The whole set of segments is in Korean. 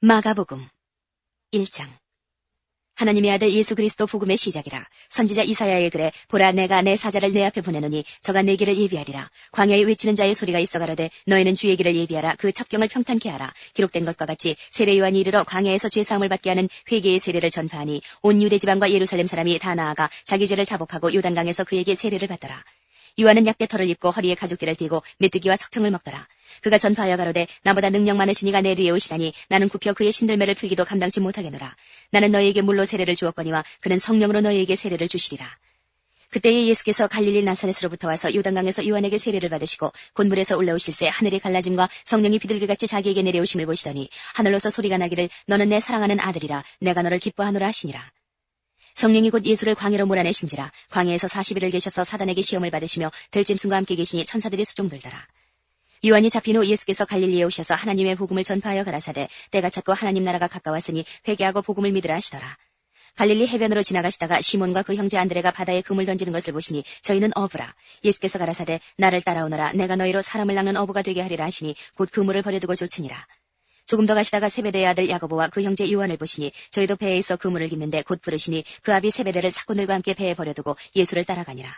마가복음 1장. 하나님의 아들 예수 그리스도 복음의 시작이라. 선지자 이사야의 글에 보라 내가 내 사자를 내 앞에 보내노니 저가 내 길을 예비하리라. 광야에 외치는 자의 소리가 있어 가로되 너희는 주의 길을 예비하라. 그 첩경을 평탄케 하라. 기록된 것과 같이 세례 요한이 이르러 광야에서 죄사함을 받게 하는 회개의 세례를 전파하니 온 유대 지방과 예루살렘 사람이 다 나아가 자기 죄를 자복하고 요단강에서 그에게 세례를 받더라. 요한은 약대털을 입고 허리에 가죽띠를 띠고 메뚜기와 석청을 먹더라. 그가 전파하여 가로되 나보다 능력 많으신 이가 내 뒤에 오시라니 나는 굽혀 그의 신들매를 풀기도 감당치 못하겠노라. 나는 너희에게 물로 세례를 주었거니와 그는 성령으로 너희에게 세례를 주시리라. 그때에 예수께서 갈릴리 나사렛으로부터 와서 요단강에서 요한에게 세례를 받으시고 곧 물에서 올라오실새 하늘이 갈라짐과 성령이 비둘기같이 자기에게 내려오심을 보시더니 하늘로서 소리가 나기를 너는 내 사랑하는 아들이라 내가 너를 기뻐하노라 하시니라. 성령이 곧 예수를 광야로 몰아내신지라. 광야에서 40일을 계셔서 사단에게 시험을 받으시며 들짐승과 함께 계시니 천사들이 수종들더라. 요한이 잡힌 후 예수께서 갈릴리에 오셔서 하나님의 복음을 전파하여 가라사대 때가 찼고 하나님 나라가 가까웠으니 회개하고 복음을 믿으라 하시더라. 갈릴리 해변으로 지나가시다가 시몬과 그 형제 안드레가 바다에 그물 던지는 것을 보시니 저희는 어부라. 예수께서 가라사대 나를 따라오너라. 내가 너희로 사람을 낚는 어부가 되게 하리라 하시니 곧 그물을 버려두고 쫓으니라. 조금 더 가시다가 세베대의 아들 야고보와 그 형제 요한을 보시니 저희도 배에 있어 그물을 깁는데 곧 부르시니 그 아비 세베대를 사꾼들과 함께 배에 버려두고 예수를 따라가니라.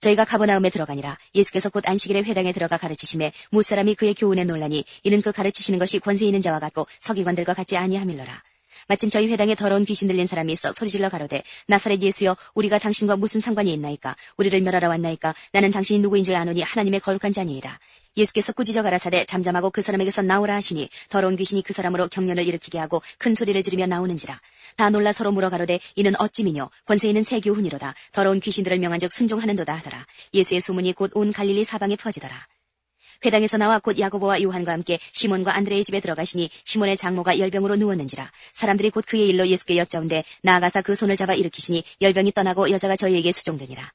저희가 가버나움에 들어가니라. 예수께서 곧 안식일에 회당에 들어가 가르치심에 무사람이 그의 교훈에 놀라니 이는 그 가르치시는 것이 권세 있는 자와 같고 서기관들과 같지 아니함일러라. 마침 저희 회당에 더러운 귀신 들린 사람이 있어 소리질러 가로되 나사렛 예수여 우리가 당신과 무슨 상관이 있나이까. 우리를 멸하러 왔나이까. 나는 당신이 누구인 줄 아노니 하나님의 거룩한 자니이다. 예수께서 꾸짖어 가라사대 잠잠하고 그 사람에게서 나오라 하시니 더러운 귀신이 그 사람으로 경련을 일으키게 하고 큰 소리를 지르며 나오는지라. 다 놀라 서로 물어 가로되 이는 어찌미뇨. 권세 있는 새 교훈이로다. 더러운 귀신들을 명한즉 순종하는도다 하더라. 예수의 소문이 곧 온 갈릴리 사방에 퍼지더라. 회당에서 나와 곧 야고보와 요한과 함께 시몬과 안드레의 집에 들어가시니 시몬의 장모가 열병으로 누웠는지라. 사람들이 곧 그의 일로 예수께 여짜온데 나아가사 그 손을 잡아 일으키시니 열병이 떠나고 여자가 저희에게 수종되니라.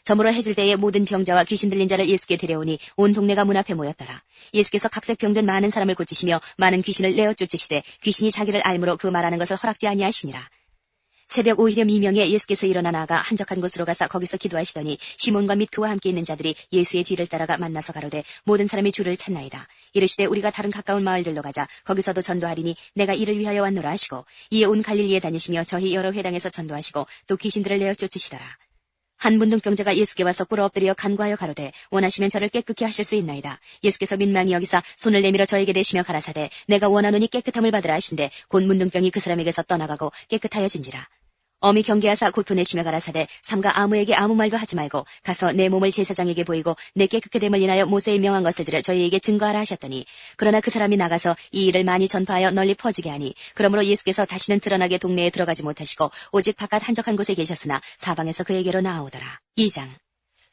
저물어 해질 때에 모든 병자와 귀신 들린 자를 예수께 데려오니 온 동네가 문 앞에 모였더라. 예수께서 각색 병든 많은 사람을 고치시며 많은 귀신을 내어 쫓으시되 귀신이 자기를 알므로 그 말하는 것을 허락지 아니하시니라. 새벽 오히려 미명에 예수께서 일어나 나가 한적한 곳으로 가서 거기서 기도하시더니 시몬과 및 그와 함께 있는 자들이 예수의 뒤를 따라가 만나서 가로되 모든 사람이 주를 찾나이다. 이르시되 우리가 다른 가까운 마을들로 가자. 거기서도 전도하리니 내가 이를 위하여 왔노라 하시고 이에 온 갈릴리에 다니시며 저희 여러 회당에서 전도하시고 또 귀신들을 내어 쫓으시더라. 한 문둥병자가 예수께 와서 꿇어 엎드려 간구하여 가로되 원하시면 저를 깨끗게 하실 수 있나이다. 예수께서 민망히 여기사 손을 내밀어 저에게 대시며 가라사대 내가 원하노니 깨끗함을 받으라 하신대 곧 문둥병이 그 사람에게서 떠나가고 깨끗하여진지라. 엄히 경계하사 곧 보내시며 가라사대 삼가 아무에게 아무 말도 하지 말고 가서 내 몸을 제사장에게 보이고 내 깨끗게 됨을 인하여 모세의 명한 것을 들여 저희에게 증거하라 하셨더니 그러나 그 사람이 나가서 이 일을 많이 전파하여 널리 퍼지게 하니 그러므로 예수께서 다시는 드러나게 동네에 들어가지 못하시고 오직 바깥 한적한 곳에 계셨으나 사방에서 그에게로 나아오더라. 2장.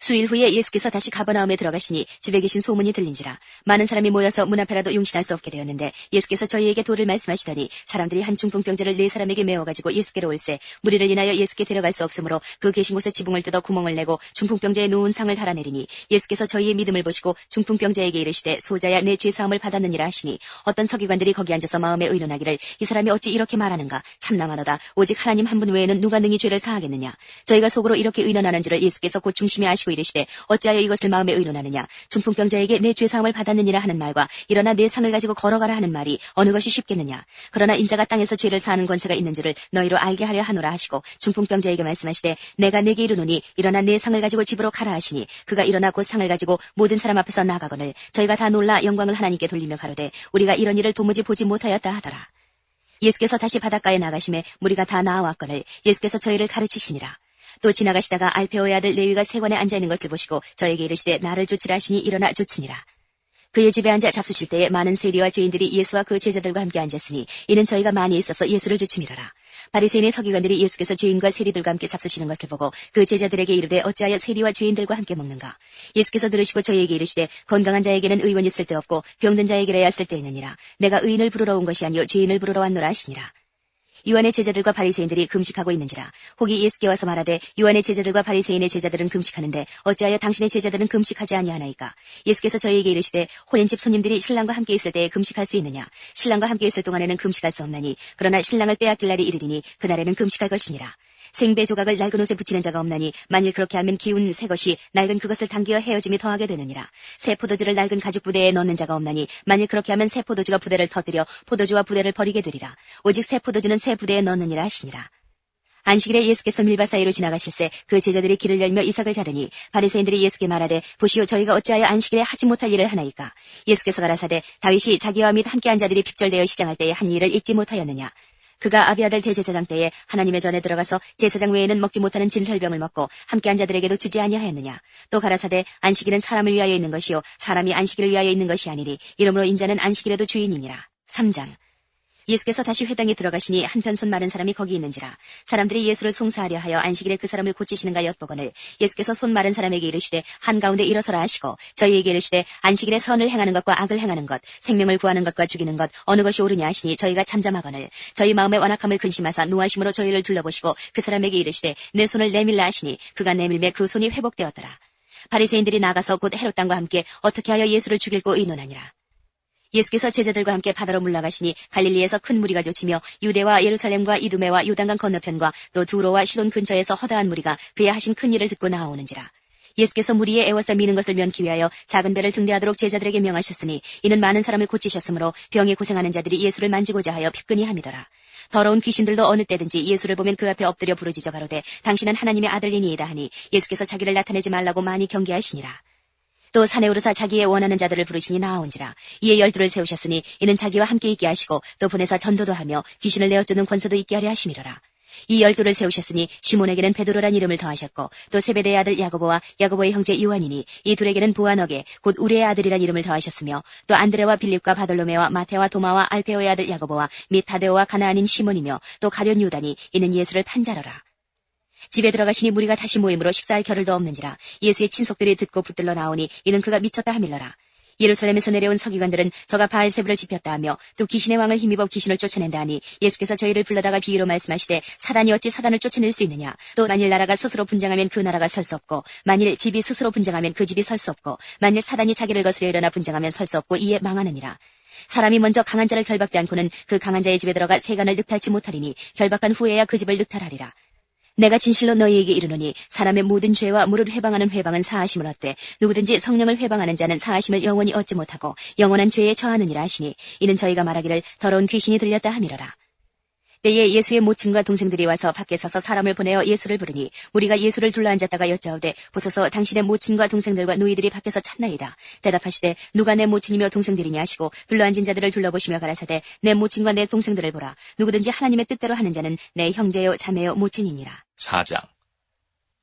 수일 후에 예수께서 다시 가버나움에 들어가시니 집에 계신 소문이 들린지라. 많은 사람이 모여서 문 앞에라도 용신할 수 없게 되었는데 예수께서 저희에게 도를 말씀하시더니 사람들이 한 중풍병자를 4사람에게 메어가지고 예수께로 올세 무리를 인하여 예수께 데려갈 수 없으므로 그 계신 곳에 지붕을 뜯어 구멍을 내고 중풍병자의 누운 상을 달아내리니 예수께서 저희의 믿음을 보시고 중풍병자에게 이르시되 소자야 내 죄사함을 받았느니라 하시니 어떤 서기관들이 거기 앉아서 마음에 의논하기를 이 사람이 어찌 이렇게 말하는가. 참나마도다. 오직 하나님 한 분 외에는 누가 능히 죄를 사하겠느냐. 저희가 속으로 이렇게 의논하는 줄을 예수께서 곧 중심에 아시고 이르시되 어찌하여 이것을 마음에 의논하느냐. 중풍병자에게 내 죄사함을 받았느니라 하는 말과 일어나 내 상을 가지고 걸어가라 하는 말이 어느 것이 쉽겠느냐. 그러나 인자가 땅에서 죄를 사하는 권세가 있는 줄을 너희로 알게 하려 하노라 하시고 중풍병자에게 말씀하시되 내가 내게 이르노니 일어나 내 상을 가지고 집으로 가라 하시니 그가 일어나 곧 상을 가지고 모든 사람 앞에서 나가거늘 저희가 다 놀라 영광을 하나님께 돌리며 가로되 우리가 이런 일을 도무지 보지 못하였다 하더라. 예수께서 다시 바닷가에 나가심에 무리가 다 나아왔거늘 예수께서 저희를 가르치시니라. 또 지나가시다가 알페오의 아들 레위가 세관에 앉아있는 것을 보시고 저에게 이르시되 나를 쫓으라 하시니 일어나 쫓으니라. 그의 집에 앉아 잡수실 때에 많은 세리와 죄인들이 예수와 그 제자들과 함께 앉았으니 이는 저희가 많이 있어서 예수를 쫓음이러라. 바리새인의 서기관들이 예수께서 죄인과 세리들과 함께 잡수시는 것을 보고 그 제자들에게 이르되 어찌하여 세리와 죄인들과 함께 먹는가. 예수께서 들으시고 저희에게 이르시되 건강한 자에게는 의원이 있을 데 없고 병든 자에게라야 쓸 데 있느니라. 내가 의인을 부르러 온 것이 아니요 죄인을 부르러 왔노라 하시니라. 요한의 제자들과 바리새인들이 금식하고 있는지라. 혹이 예수께 와서 말하되 요한의 제자들과 바리새인의 제자들은 금식하는데 어찌하여 당신의 제자들은 금식하지 아니하나이까. 예수께서 저희에게 이르시되 혼인집 손님들이 신랑과 함께 있을 때에 금식할 수 있느냐. 신랑과 함께 있을 동안에는 금식할 수 없나니 그러나 신랑을 빼앗길 날이 이르리니 그날에는 금식할 것이니라. 생배 조각을 낡은 옷에 붙이는 자가 없나니 만일 그렇게 하면 기운 새 것이 낡은 그것을 당기어 헤어짐이 더하게 되느니라. 새 포도주를 낡은 가죽 부대에 넣는 자가 없나니 만일 그렇게 하면 새 포도주가 부대를 터뜨려 포도주와 부대를 버리게 되리라. 오직 새 포도주는 새 부대에 넣느니라 하시니라. 안식일에 예수께서 밀밭 사이로 지나가실새 그 제자들이 길을 열며 이삭을 자르니 바리새인들이 예수께 말하되 보시오 저희가 어찌하여 안식일에 하지 못할 일을 하나이까. 예수께서 가라사대 다윗이 자기와 및 함께한 자들이 핍절되어 시장할 때에 한 일을 잊지 못하였느냐. 그가 아비아들 대제사장 때에 하나님의 전에 들어가서 제사장 외에는 먹지 못하는 진설병을 먹고 함께한 자들에게도 주지 아니하였느냐. 또 가라사대 안식일은 사람을 위하여 있는 것이요 사람이 안식일을 위하여 있는 것이 아니니 이러므로 인자는 안식일에도 주인이니라. 3장. 예수께서 다시 회당에 들어가시니 한편 손 마른 사람이 거기 있는지라. 사람들이 예수를 송사하려 하여 안식일에 그 사람을 고치시는가 엿보거늘 예수께서 손 마른 사람에게 이르시되 한가운데 일어서라 하시고 저희에게 이르시되 안식일에 선을 행하는 것과 악을 행하는 것 생명을 구하는 것과 죽이는 것 어느 것이 옳으냐 하시니 저희가 잠잠하거늘 저희 마음의 완악함을 근심하사 노하심으로 저희를 둘러보시고 그 사람에게 이르시되 내 손을 내밀라 하시니 그가 내밀매 그 손이 회복되었더라. 바리새인들이 나가서 곧 헤롯 당과 함께 어떻게 하여 예수를 죽일고 의논하니라. 예수께서 제자들과 함께 바다로 물러가시니 갈릴리에서 큰 무리가 쫓으며 유대와 예루살렘과 이두메와 요단강 건너편과 또 두로와 시돈 근처에서 허다한 무리가 그의 하신 큰 일을 듣고 나아오는지라. 예수께서 무리에 애워서 미는 것을 면키 위하여 작은 배를 등대하도록 제자들에게 명하셨으니 이는 많은 사람을 고치셨으므로 병에 고생하는 자들이 예수를 만지고자 하여 핍근히 함이더라. 더러운 귀신들도 어느 때든지 예수를 보면 그 앞에 엎드려 부르짖어 가로되 당신은 하나님의 아들이니이다 하니 예수께서 자기를 나타내지 말라고 많이 경계하시니라. 또 산에 오르사 자기의 원하는 자들을 부르시니 나아온지라. 이에 12를 세우셨으니 이는 자기와 함께 있게 하시고 또 보내사 전도도 하며 귀신을 내어쫓는 권세도 있게 하려 하심이로라. 이 12를 세우셨으니 시몬에게는 베드로란 이름을 더하셨고 또 세베대의 아들 야고보와 야고보의 형제 요한이니 이 둘에게는 보아너게 곧 우리의 아들이란 이름을 더하셨으며 또 안드레와 빌립과 바돌로메와 마테와 도마와 알페오의 아들 야고보와 및 다데오와 가나안인 시몬이며 또 가룟 유다니 이는 예수를 판 자로라. 집에 들어가시니 무리가 다시 모임으로 식사할 겨를도 없는지라. 예수의 친속들이 듣고 붙들러 나오니 이는 그가 미쳤다 함일러라. 예루살렘에서 내려온 서기관들은 저가 바알세불을 지폈다 하며 또 귀신의 왕을 힘입어 귀신을 쫓아낸다 하니 예수께서 저희를 불러다가 비유로 말씀하시되 사단이 어찌 사단을 쫓아낼 수 있느냐. 또 만일 나라가 스스로 분쟁하면 그 나라가 설 수 없고 만일 집이 스스로 분쟁하면 그 집이 설 수 없고 만일 사단이 자기를 거스려 일어나 분쟁하면 설 수 없고 이에 망하느니라. 사람이 먼저 강한 자를 결박지 않고는 그 강한 자의 집에 들어가 세간을 늑탈치 못하리니 결박한 후에야 그 집을 늑탈하리라. 내가 진실로 너희에게 이르노니 사람의 모든 죄와 무릇 회방하는 회방은 사하심을 얻되 누구든지 성령을 회방하는 자는 사하심을 영원히 얻지 못하고 영원한 죄에 처하느니라 하시니 이는 저희가 말하기를 더러운 귀신이 들렸다 함이로라. 때에 예수의 모친과 동생들이 와서 밖에 서서 사람을 보내어 예수를 부르니 무리가 예수를 둘러앉았다가 여짜오되 보소서 당신의 모친과 동생들과 노이들이 밖에서 찾나이다. 대답하시되 누가 내 모친이며 동생들이냐 하시고 둘러앉은 자들을 둘러보시며 가라사대 내 모친과 내 동생들을 보라. 누구든지 하나님의 뜻대로 하는 자는 내 형제요 자매요 모친이니라. 4장.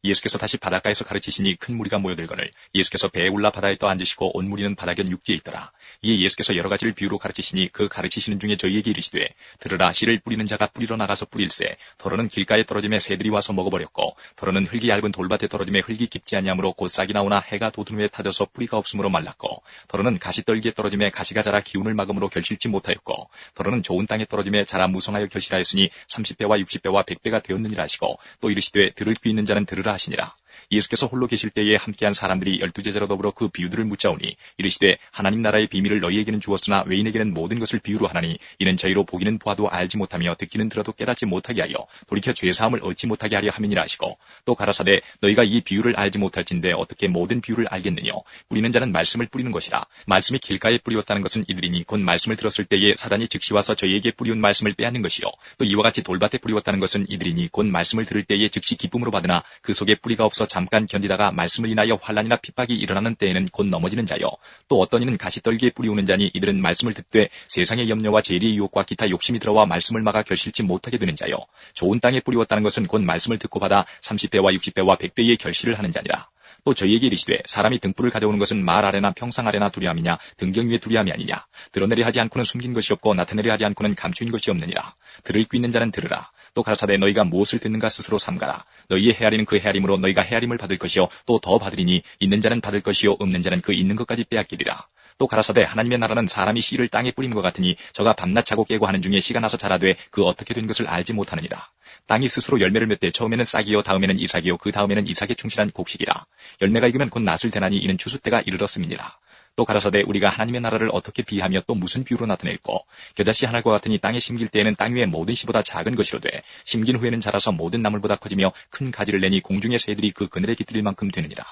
예수께서 다시 바닷가에서 가르치시니 큰 무리가 모여들거늘 예수께서 배에 올라 바다에 떠 앉으시고 온 무리는 바다견 육지에 있더라. 이에 예수께서 여러 가지를 비유로 가르치시니 그 가르치시는 중에 저희에게 이르시되 들으라 씨를 뿌리는 자가 뿌리러 나가서 뿌릴새 더러는 길가에 떨어짐에 새들이 와서 먹어버렸고 더러는 흙이 얇은 돌밭에 떨어짐에 흙이 깊지 아니하므로 곧 싹이 나오나 해가 돋은 후에 타져서 뿌리가 없으므로 말랐고 더러는 가시떨기에 떨어짐에 가시가 자라 기운을 막음으로 결실치 못하였고 더러는 좋은 땅에 떨어짐에 자라 무성하여 결실하였으니 30배와 60배와 100배가 되었느니라 하시고 또 이르시되 들을 귀 있는 자는 들으라 하시니라. 예수께서 홀로 계실 때에 함께한 사람들이 12제자로 더불어 그 비유들을 묻자오니 이르시되 하나님 나라의 비밀을 너희에게는 주었으나 외인에게는 모든 것을 비유로 하나니 이는 저희로 보기는 보아도 알지 못하며 듣기는 들어도 깨닫지 못하게 하여 돌이켜 죄사함을 얻지 못하게 하려 함이니라 하시고 또 가라사대 너희가 이 비유를 알지 못할진대 어떻게 모든 비유를 알겠느냐. 뿌리는 자는 말씀을 뿌리는 것이라. 말씀이 길가에 뿌리었다는 것은 이들이니 곧 말씀을 들었을 때에 사단이 즉시 와서 저희에게 뿌리운 말씀을 빼앗는 것이요 또 이와 같이 돌밭에 뿌리었다는 것은 이들이니 곧 말씀을 들을 때에 즉시 기쁨으로 받으나 그 속에 뿌리가 없어 잠깐 견디다가 말씀을 인하여 환난이나 핍박이 일어나는 때에는 곧 넘어지는 자요 또 어떤 이는 가시떨기에 뿌리우는 자니 이들은 말씀을 듣되 세상의 염려와 재리의 유혹과 기타 욕심이 들어와 말씀을 막아 결실치 못하게 되는 자요 좋은 땅에 뿌리웠다는 것은 곧 말씀을 듣고 받아 30배와 60배와 100배의 결실을 하는 자니라. 또 저희에게 이르시되 사람이 등불을 가져오는 것은 말 아래나 평상 아래나 두리함이냐 등경 위에 두리함이 아니냐. 드러내려 하지 않고는 숨긴 것이 없고 나타내려 하지 않고는 감추인 것이 없느니라. 들을 귀 있는 자는 들으라. 또 가라사대 너희가 무엇을 듣는가 스스로 삼가라. 너희의 헤아리는 그 헤아림으로 너희가 헤아림을 받을 것이요 또 더 받으리니 있는 자는 받을 것이요 없는 자는 그 있는 것까지 빼앗기리라. 또 가라사대 하나님의 나라는 사람이 씨를 땅에 뿌림과 같으니 저가 밤낮 자고 깨고 하는 중에 씨가 나서 자라되 그 어떻게 된 것을 알지 못하느니라. 땅이 스스로 열매를 맺되 처음에는 싹이요 다음에는 이삭이요 그 다음에는 이삭에 충실한 곡식이라. 열매가 익으면 곧 낫을 대나니 이는 추수 때가 이르렀음이니라. 또 가라사대 우리가 하나님의 나라를 어떻게 비하며 또 무슨 비유로 나타낼꼬? 겨자씨 하나과 같으니 땅에 심길 때에는 땅 위의 모든 씨보다 작은 것이로되 심긴 후에는 자라서 모든 나물보다 커지며 큰 가지를 내니 공중의 새들이 그 그늘에 깃들일 만큼 되느니라.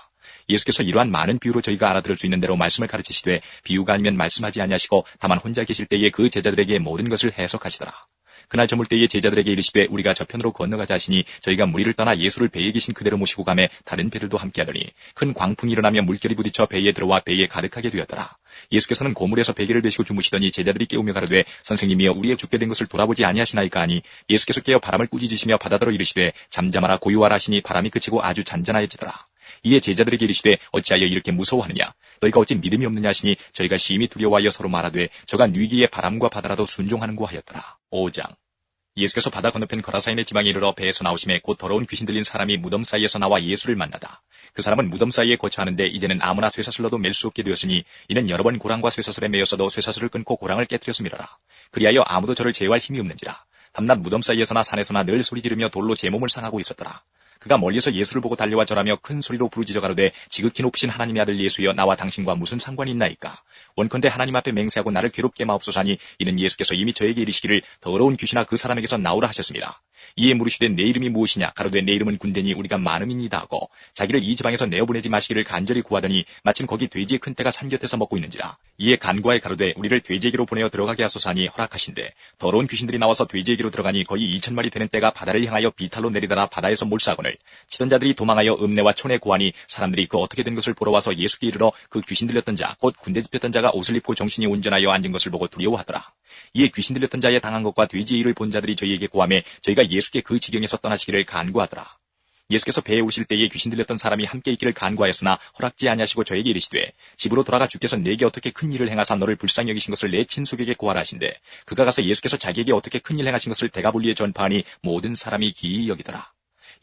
예수께서 이러한 많은 비유로 저희가 알아들을 수 있는 대로 말씀을 가르치시되 비유가 아니면 말씀하지 아니하시고 다만 혼자 계실 때에 그 제자들에게 모든 것을 해석하시더라. 그날 저물 때에 제자들에게 이르시되 우리가 저편으로 건너가자 하시니 저희가 무리를 떠나 예수를 배에 계신 그대로 모시고 가매 다른 배들도 함께하더니 큰 광풍이 일어나며 물결이 부딪혀 배에 들어와 배에 가득하게 되었더라. 예수께서는 고물에서 베개를 베시고 주무시더니 제자들이 깨우며 가로되 선생님이여 우리의 죽게 된 것을 돌아보지 아니하시나이까 하니 예수께서 깨어 바람을 꾸짖으시며 바다더러 이르시되 잠잠하라 고요하라 하시니 바람이 그치고 아주 잔잔하여지더라. 이에 제자들에게 이르시되 어찌하여 이렇게 무서워하느냐 너희가 어찌 믿음이 없느냐 하시니 저희가 심히 두려워하여 서로 말하되 저가 뉘기에 바람과 바다라도 순종하는고 하였더라. 5장 예수께서 바다 건너편 거라사인의 지방에 이르러 배에서 나오심에 곧 더러운 귀신 들린 사람이 무덤 사이에서 나와 예수를 만나다. 그 사람은 무덤 사이에 거처하는데 이제는 아무나 쇠사슬로도 맬 수 없게 되었으니 이는 여러 번 고랑과 쇠사슬에 매였어도 쇠사슬을 끊고 고랑을 깨뜨렸음이라라. 그리하여 아무도 저를 제어할 힘이 없는지라. 밤낮 무덤 사이에서나 산에서나 늘 소리 지르며 돌로 제 몸을 상하고 있었더라. 그가 멀리서 예수를 보고 달려와 절하며 큰 소리로 부르짖어 가로되 지극히 높으신 하나님의 아들 예수여 나와 당신과 무슨 상관이 있나이까. 원컨대 하나님 앞에 맹세하고 나를 괴롭게 마옵소서 하니 이는 예수께서 이미 저에게 이르시기를 더러운 귀신아 그 사람에게서 나오라 하셨습니다. 이에 물으시되 내 이름이 무엇이냐 가로되 내 이름은 군대니 우리가 많음이니이다 하고 자기를 이 지방에서 내어보내지 마시기를 간절히 구하더니 마침 거기 돼지의 큰 떼가 산 곁에서 먹고 있는지라. 이에 간구하여 가로되 우리를 돼지에게로 보내어 들어가게 하소서 하니 허락하신대 더러운 귀신들이 나와서 돼지에게로 들어가니 거의 2,000마리 되는 떼가 바다를 향하여 비탈로 내리다가 바다에서 몰사하거늘 치던 자들이 도망하여 읍내와 촌에 고하니 사람들이 그 어떻게 된 것을 보러 와서 예수께 이르러 그 귀신 들렸던 자 곧 군대 집혔던 자가 옷을 입고 정신이 온전하여 앉은 것을 보고 두려워하더라. 이에 귀신 들렸던 자의 당한 것과 돼지의 일을 본 자들이 저희에게 고하매 저희가 예수께 그 지경에서 떠나시기를 간구하더라. 예수께서 배에 오실 때에 귀신 들렸던 사람이 함께 있기를 간구하였으나 허락지 아니하시고 저에게 이르시되 집으로 돌아가 주께서 내게 어떻게 큰 일을 행하사 너를 불쌍히 여기신 것을 내 친속에게 고하라 하신대 그가 가서 예수께서 자기에게 어떻게 큰 일 행하신 것을 대가볼리에 전파하니 모든 사람이 기이 여기더라.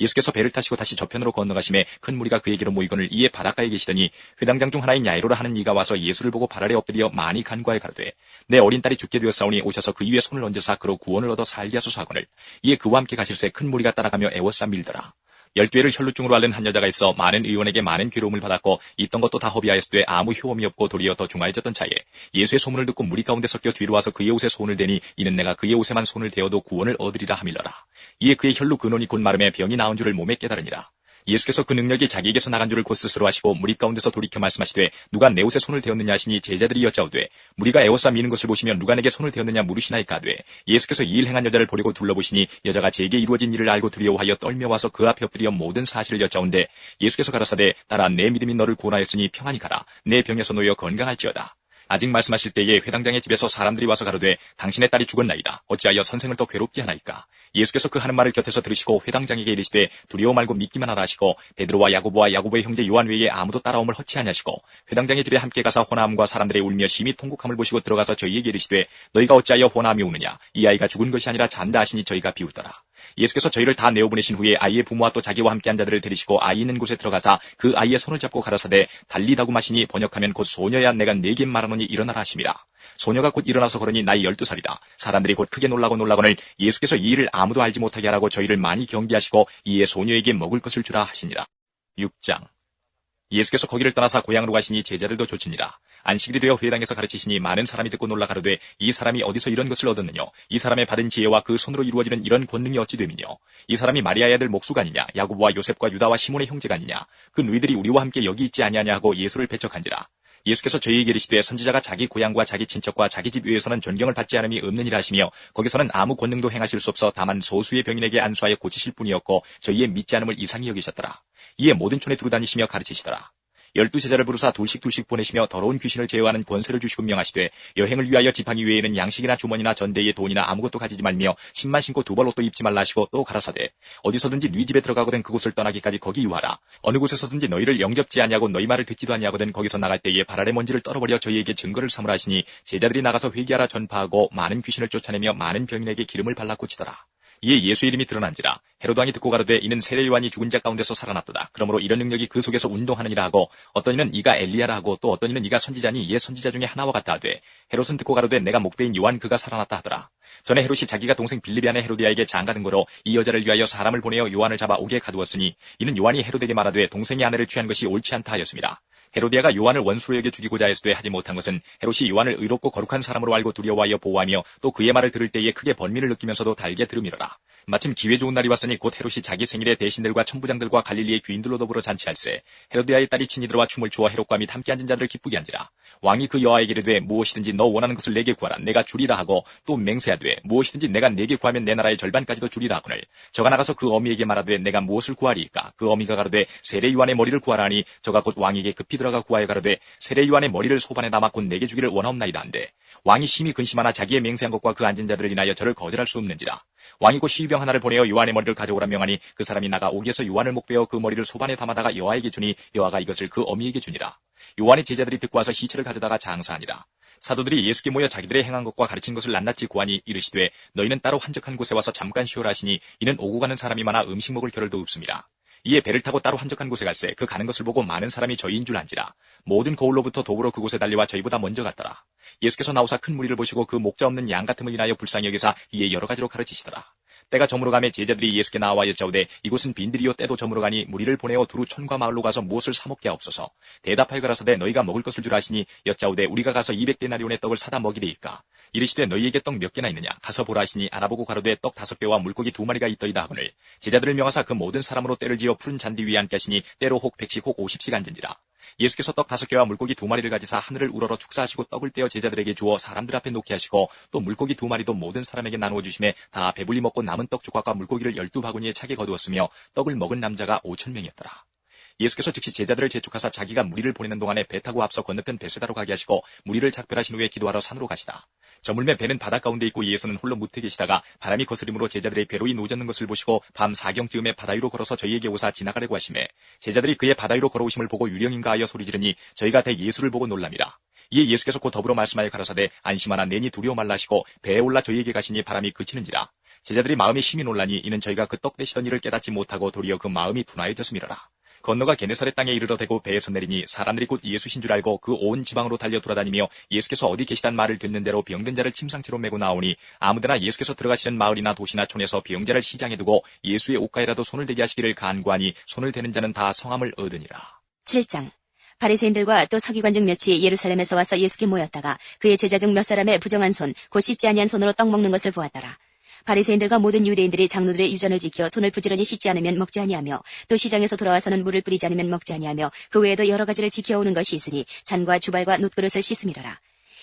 예수께서 배를 타시고 다시 저편으로 건너가심에 큰 무리가 그에게로 모이거늘 이에 바닷가에 계시더니 회당장 중 하나인 야이로라 하는 이가 와서 예수를 보고 발 아래 엎드려 많이 간구하여 가로되 내 어린 딸이 죽게 되었사오니 오셔서 그 위에 손을 얹으사 그로 구원을 얻어 살게 하소서 하거늘 이에 그와 함께 가실새 큰 무리가 따라가며 애워싸 밀더라. 12회를 혈루증으로 앓는 한 여자가 있어 많은 의원에게 많은 괴로움을 받았고 있던 것도 다 허비하였으되 아무 효험이 없고 도리어 더 중하여졌던 차에 예수의 소문을 듣고 무리 가운데 섞여 뒤로 와서 그의 옷에 손을 대니 이는 내가 그의 옷에만 손을 대어도 구원을 얻으리라 하밀러라. 이에 그의 혈루 근원이 곧 마름에 병이 나은 줄을 몸에 깨달으니라. 예수께서 그 능력이 자기에게서 나간 줄을 곧 스스로 하시고 무리 가운데서 돌이켜 말씀하시되 누가 내 옷에 손을 대었느냐 하시니 제자들이 여짜오되 무리가 애워싸 미는 것을 보시며 누가 내게 손을 대었느냐 물으시나이까 하되 예수께서 이 일 행한 여자를 보려고 둘러보시니 여자가 제게 이루어진 일을 알고 두려워하여 떨며 와서 그 앞에 엎드려 모든 사실을 여짜온데 예수께서 가라사대 딸아 내 믿음이 너를 구원하였으니 평안히 가라 내 병에서 놓여 건강할지어다. 아직 말씀하실 때에 회당장의 집에서 사람들이 와서 가로되 당신의 딸이 죽었나이다. 어찌하여 선생을 더 괴롭게 하나이까. 예수께서 그 하는 말을 곁에서 들으시고 회당장에게 이르시되 두려워 말고 믿기만 하라 하시고 베드로와 야고보와 야고보의 형제 요한 외에 아무도 따라옴을 허치 아니하시고 회당장의 집에 함께 가서 호남과 사람들의 울며 심히 통곡함을 보시고 들어가서 저희에게 이르시되 너희가 어찌하여 호남이 우느냐 이 아이가 죽은 것이 아니라 잔다 하시니 저희가 비웃더라. 예수께서 저희를 다 내어보내신 후에 아이의 부모와 또 자기와 함께한 자들을 데리시고 아이 있는 곳에 들어가사 그 아이의 손을 잡고 가라사대 달리다고 마시니 번역하면 곧 소녀야 내가 네게 말하노니 일어나라 하심이라. 소녀가 곧 일어나서 걸으니 나이 12살이다. 사람들이 곧 크게 놀라거늘 예수께서 이 일을 아무도 알지 못하게 하라고 저희를 많이 경계하시고 이에 소녀에게 먹을 것을 주라 하시니라. 6장 예수께서 거기를 떠나사 고향으로 가시니 제자들도 좇으니라. 안식일이 되어 회당에서 가르치시니 많은 사람이 듣고 놀라 가로되 이 사람이 어디서 이런 것을 얻었느냐 이 사람의 받은 지혜와 그 손으로 이루어지는 이런 권능이 어찌 됨이냐 이 사람이 마리아의 아들 목수가 아니냐 야고보와 요셉과 유다와 시몬의 형제가 아니냐 그 너희들이 우리와 함께 여기 있지 아니하냐 하고 예수를 배척한지라. 예수께서 저희에게 이르시되 선지자가 자기 고향과 자기 친척과 자기 집 위에서는 존경을 받지 않음이 없느니라 하시며 거기서는 아무 권능도 행하실 수 없어 다만 소수의 병인에게 안수하여 고치실 뿐이었고 저희의 믿지 않음을 이상히 여기셨더라. 이에 모든 촌에 두루 다니시며 가르치시더라. 12제자를 부르사 둘씩 보내시며 더러운 귀신을 제어하는 권세를 주시고 명하시되 여행을 위하여 지팡이 외에는 양식이나 주머니나 전대에 돈이나 아무것도 가지지 말며 신만 신고 두 벌 옷도 입지 말라 하시고 또 가라사대 어디서든지 네 집에 들어가거든 그곳을 떠나기까지 거기 유하라. 어느 곳에서든지 너희를 영접지 아니하고 너희 말을 듣지도 아니하거든 거기서 나갈 때에 발 아래 먼지를 떨어버려 저희에게 증거를 삼으라 하시니 제자들이 나가서 회개하라 전파하고 많은 귀신을 쫓아내며 많은 병인에게 기름을 발라 고치더라. 이에 예수 이름이 드러난지라. 헤롯 왕이 듣고 가로되 이는 세례 요한이 죽은 자 가운데서 살아났도다. 그러므로 이런 능력이 그 속에서 운동하느니라 하고 어떤 이는 이가 엘리야라 하고 또 어떤 이는 이가 선지자니 이에 선지자 중에 하나와 같다 하되 헤롯은 듣고 가로되 내가 목배인 요한 그가 살아났다 하더라. 전에 헤롯이 자기가 동생 빌립이 아내 헤로디아에게 장가든 거로 이 여자를 위하여 사람을 보내어 요한을 잡아 옥에 가두었으니 이는 요한이 헤롯에게 말하되 동생의 아내를 취한 것이 옳지 않다 하였습니다. 헤로디아가 요한을 원수로 여겨 죽이고자 했으되 하지 못한 것은 헤롯이 요한을 의롭고 거룩한 사람으로 알고 두려워하여 보호하며 또 그의 말을 들을 때에 크게 번민을 느끼면서도 달게 들음이로라. 마침 기회 좋은 날이 왔으니 곧 헤롯이 자기 생일에 대신들과 천부장들과 갈릴리의 귀인들로 더불어 잔치할세. 헤로디아의 딸이 친히 들어와 춤을 추어 헤롯과 및 함께 앉은 자들을 기쁘게 한지라. 왕이 그 여아에게 이르되 무엇이든지 너 원하는 것을 내게 구하라. 내가 주리라 하고 또 맹세하되 무엇이든지 내가 내게 구하면 내 나라의 절반까지도 주리라 하거늘. 저가 나가서 그 어미에게 말하되 내가 무엇을 구하리이까. 그 어미가 가로되 세례 요한의 머리를 구하라 하니 저가 곧 왕에게 급히 들어가 구하여 가로되 세례 요한의 머리를 소반에 담아 곧 내게 주기를 원하옵나이다 한데 왕이 심히 근심하나 자기의 맹세한 것과 그 앉은 자들을 인하여 저를 거절할 수 없는지라. 왕이 곧 시위병 하나를 보내어 요한의 머리를 가져오라 명하니 그 사람이 나가 옥에서 요한을 목베어 그 머리를 소반에 담아다가 여아에게 주니 여아가 이것을 그 어미에게 주니라. 요한의 제자들이 듣고 와서 시체를 가져다가 장사하니라. 사도들이 예수께 모여 자기들의 행한 것과 가르친 것을 낱낱이 구하니 이르시되 너희는 따로 한적한 곳에 와서 잠깐 쉬어라 하시니 이는 오고 가는 사람이 많아 음식 먹을 겨를도 없습니다. 이에 배를 타고 따로 한적한 곳에 갈새 그 가는 것을 보고 많은 사람이 저희인 줄 안지라. 모든 거울로부터 도구로 그곳에 달려와 저희보다 먼저 갔더라. 예수께서 나오사 큰 무리를 보시고 그 목자 없는 양 같음을 인하여 불쌍히 여기사 이에 여러 가지로 가르치시더라. 때가 저물어가매 제자들이 예수께 나와 여짜오되 이곳은 빈들이요 때도 저물어가니 무리를 보내어 두루 촌과 마을로 가서 무엇을 사먹게 하옵소서. 대답하여 가라사대 너희가 먹을 것을 주라 하시니 여짜오되 우리가 가서 200데나리온의 떡을 사다 먹이리이까. 이르시되 너희에게 떡 몇 개나 있느냐 가서 보라 하시니 알아보고 가로되 떡 5개와 물고기 2마리가 있더이다 하거늘. 제자들을 명하사 그 모든 사람으로 때를 지어 푸른 잔디 위에 앉게 하시니 때로 혹 100씩 혹 50씩 앉은지라. 예수께서 떡 5개와 물고기 2마리를 가지사 하늘을 우러러 축사하시고 떡을 떼어 제자들에게 주어 사람들 앞에 놓게 하시고 또 물고기 2마리도 모든 사람에게 나누어 주심에 다 배불리 먹고 남은 떡 조각과 물고기를 12바구니에 차게 거두었으며 떡을 먹은 남자가 5,000명이었더라. 예수께서 즉시 제자들을 재촉하사 자기가 무리를 보내는 동안에 배 타고 앞서 건너편 베세다로 가게 하시고 무리를 작별하신 후에 기도하러 산으로 가시다. 저물매 배는 바다 가운데 있고 예수는 홀로 무태 계시다가 바람이 거스림으로 제자들의 배로이 노젓는 것을 보시고 밤 4경쯤에 바다 위로 걸어서 저희에게 오사 지나가려고 하시매 제자들이 그의 바다 위로 걸어오심을 보고 유령인가 하여 소리 지르니 저희가 대 예수를 보고 놀랍니다. 이에 예수께서 곧 더불어 말씀하여 가라사대 안심하나 내니 두려워 말라 하시고 배에 올라 저희에게 가시니 바람이 그치는지라. 제자들이 마음이 심히 놀라니 이는 저희가 그 떡 되시던 일을 깨닫지 못하고 도리어 그 마음이 둔하여졌음이로라. 건너가 게네사렛 땅에 이르러 대고 배에서 내리니 사람들이 곧 예수신 줄 알고 그 온 지방으로 달려 돌아다니며 예수께서 어디 계시단 말을 듣는 대로 병든 자를 침상채로 메고 나오니 아무데나 예수께서 들어가시는 마을이나 도시나 촌에서 병자를 시장에 두고 예수의 옷가에라도 손을 대게 하시기를 간구하니 손을 대는 자는 다 성함을 얻으니라. 7장. 바리새인들과 또 서기관 중 몇이 예루살렘에서 와서 예수께 모였다가 그의 제자 중 몇 사람의 부정한 손, 곧 씻지 아니한 손으로 떡 먹는 것을 보았더라. 바리새인들과 모든 유대인들이 장로들의 유전을 지켜 손을 부지런히 씻지 않으면 먹지 아니하며 또 시장에서 돌아와서는 물을 뿌리지 않으면 먹지 아니하며 그 외에도 여러 가지를 지켜오는 것이 있으니 잔과 주발과 놋그릇을 씻음이로라.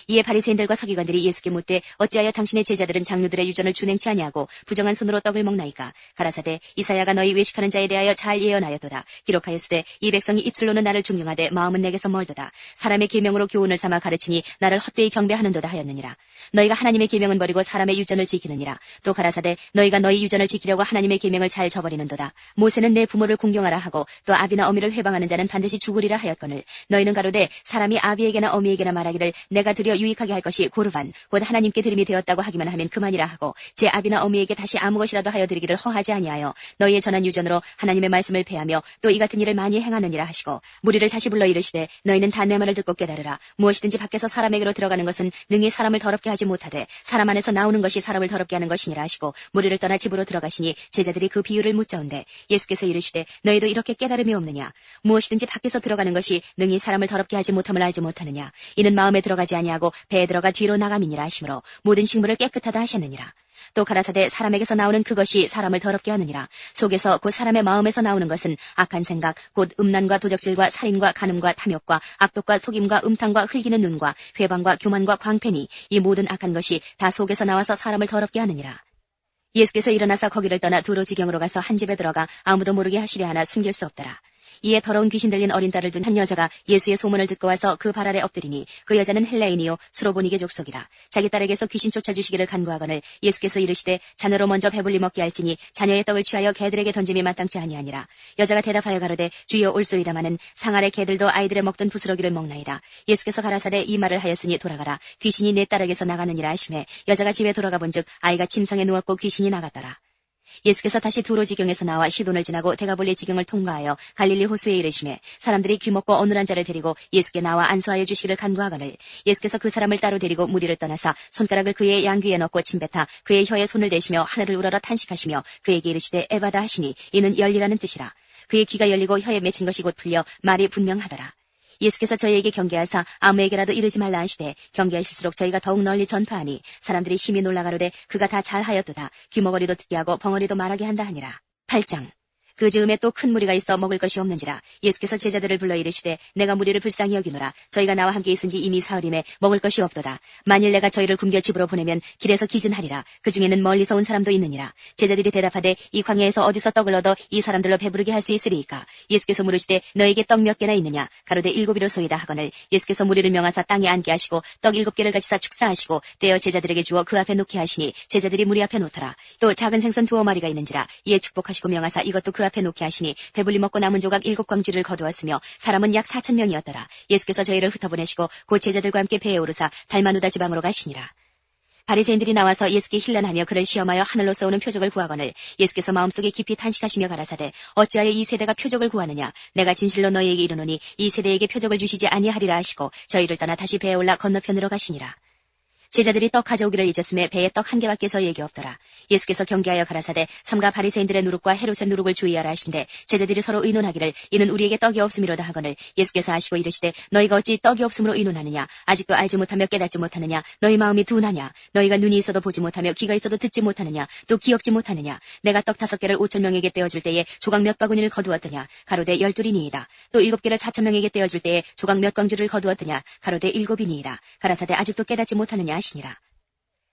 이에 바리새인들과 서기관들이 예수께 묻되 어찌하여 당신의 제자들은 장로들의 유전을 준행치 아니하고 부정한 손으로 떡을 먹나이까. 가라사대 이사야가 너희 외식하는 자에 대하여 잘 예언하였도다. 기록하였으되 이 백성이 입술로는 나를 존경하되 마음은 내게서 멀도다. 사람의 계명으로 교훈을 삼아 가르치니 나를 헛되이 경배하는도다 하였느니라. 너희가 하나님의 계명은 버리고 사람의 유전을 지키느니라. 또 가라사대 너희가 너희 유전을 지키려고 하나님의 계명을 잘 저버리는도다. 모세는 내 부모를 공경하라 하고 또 아비나 어미를 회방하는 자는 반드시 죽으리라 하였거늘 너희는 가로되 사람이 아비에게나 어미에게나 말하기를 내가 드려 유익하게 할 것이 고르반 곧 하나님께 드림이 되었다고 하기만 하면 그만이라 하고 제 아비나 어미에게 다시 아무 것이라도 하여 드리기를 허하지 아니하여 너희의 전한 유전으로 하나님의 말씀을 폐하며 또 이 같은 일을 많이 행하느니라 하시고 무리를 다시 불러 이르시되 너희는 다 내 말을 듣고 깨달으라. 무엇이든지 밖에서 사람에게로 들어가는 것은 능히 사람을 더럽게 하지 못하되 사람 안에서 나오는 것이 사람을 더럽게 하는 것이니라 하시고 무리를 떠나 집으로 들어가시니 제자들이 그 비유를 묻자온대 예수께서 이르시되 너희도 이렇게 깨달음이 없느냐. 무엇이든지 밖에서 들어가는 것이 능히 사람을 더럽게 하지 못함을 알지 못하느냐. 이는 마음에 들어가지 아니하고 배에 들어가 뒤로 나감이니라 하시므로 모든 식물을 깨끗하다 하셨느니라. 또 가라사대 사람에게서 나오는 그것이 사람을 더럽게 하느니라. 속에서 곧 사람의 마음에서 나오는 것은 악한 생각 곧 음란과 도적질과 살인과 간음과 탐욕과 악독과 속임과 음탕과 흘기는 눈과 회방과 교만과 광패니 이 모든 악한 것이 다 속에서 나와서 사람을 더럽게 하느니라. 예수께서 일어나서 거기를 떠나 두로 지경으로 가서 한 집에 들어가 아무도 모르게 하시려 하나 숨길 수 없더라. 이에 더러운 귀신 들린 어린 딸을 둔 한 여자가 예수의 소문을 듣고 와서 그 발 아래 엎드리니 그 여자는 헬라인이요 수로보니게 족속이라. 자기 딸에게서 귀신 쫓아주시기를 간구하거늘 예수께서 이르시되 자녀로 먼저 배불리 먹게 할지니 자녀의 떡을 취하여 개들에게 던짐이 마땅치 아니하니라. 여자가 대답하여 가로되 주여 올소이다마는 상 아래 개들도 아이들의 먹던 부스러기를 먹나이다. 예수께서 가라사대 이 말을 하였으니 돌아가라. 귀신이 내 딸에게서 나가느니라 하시매 여자가 집에 돌아가 본즉 아이가 침상에 누웠고 귀신이 나갔더라. 예수께서 다시 두로 지경에서 나와 시돈을 지나고 데가볼리 지경을 통과하여 갈릴리 호수에 이르시매 사람들이 귀먹고 어눌한 자를 데리고 예수께 나와 안수하여 주시기를 간구하거늘 예수께서 그 사람을 따로 데리고 무리를 떠나사 손가락을 그의 양귀에 넣고 침뱉어 그의 혀에 손을 대시며 하늘을 우러러 탄식하시며 그에게 이르시되 에바다 하시니 이는 열리라는 뜻이라. 그의 귀가 열리고 혀에 맺힌 것이 곧 풀려 말이 분명하더라. 예수께서 저희에게 경계하사 아무에게라도 이르지 말라 하시되 경계하실수록 저희가 더욱 널리 전파하니 사람들이 심히 놀라가로되 그가 다 잘하였도다. 귀머거리도 듣게 하고 벙어리도 말하게 한다 하니라. 8장. 그 즈음에 또 큰 무리가 있어 먹을 것이 없는지라 예수께서 제자들을 불러 이르시되 내가 무리를 불쌍히 여기노라. 저희가 나와 함께 있은지 이미 사흘임에 먹을 것이 없도다. 만일 내가 저희를 굶겨 집으로 보내면 길에서 기진하리라. 그 중에는 멀리서 온 사람도 있느니라. 제자들이 대답하되 이 광야에서 어디서 떡을 얻어 이 사람들로 배부르게 할 수 있으리이까. 예수께서 물으시되 너에게 떡 몇 개나 있느냐. 가로되 7이로소이다 하거늘 예수께서 무리를 명하사 땅에 앉게 하시고 떡 7개를 가지사 축사하시고 떼어 제자들에게 주어 그 앞에 놓게 하시니 제자들이 무리 앞에 놓더라. 또 작은 생선 2마리가 있는지라 이에 축복하시고 명하사 이것도 그 앞에 놓게 하시니 배불리 먹고 남은 조각 7광주를 거두었으며 사람은 약 4,000명이었더라. 예수께서 저희를 흩어보내시고 곧 제자들과 함께 배에 오르사 달마누다 지방으로 가시니라. 바리새인들이 나와서 예수께 힐난하며 그를 시험하여 하늘로서 오는 표적을 구하거늘 예수께서 마음속에 깊이 탄식하시며 가라사대 어찌하여 이 세대가 표적을 구하느냐. 내가 진실로 너희에게 이르노니 이 세대에게 표적을 주시지 아니하리라 하시고 저희를 떠나 다시 배에 올라 건너편으로 가시니라. 제자들이 떡 가져오기를 잊었음에 배에 떡 1개밖에 저희에게 없더라. 예수께서 경계하여 가라사대 삼가 바리새인들의 누룩과 헤롯의 누룩을 주의하라 하신데 제자들이 서로 의논하기를 이는 우리에게 떡이 없음이로다 하거늘 예수께서 하시고 이르시되 너희가 어찌 떡이 없음으로 의논하느냐. 아직도 알지 못하며 깨닫지 못하느냐. 너희 마음이 둔하냐. 너희가 눈이 있어도 보지 못하며 귀가 있어도 듣지 못하느냐. 또 기억지 못하느냐. 내가 떡 5개를 5,000명에게 떼어줄 때에 조각 몇 바구니를 거두었더냐. 가로되 12이니이다. 또 7개를 4,000명에게 떼어줄 때에 조각 몇 광주를 거두었더냐. 가로되 7이니이다. 가라사대 아직도 깨닫지 못하느냐 하시니라.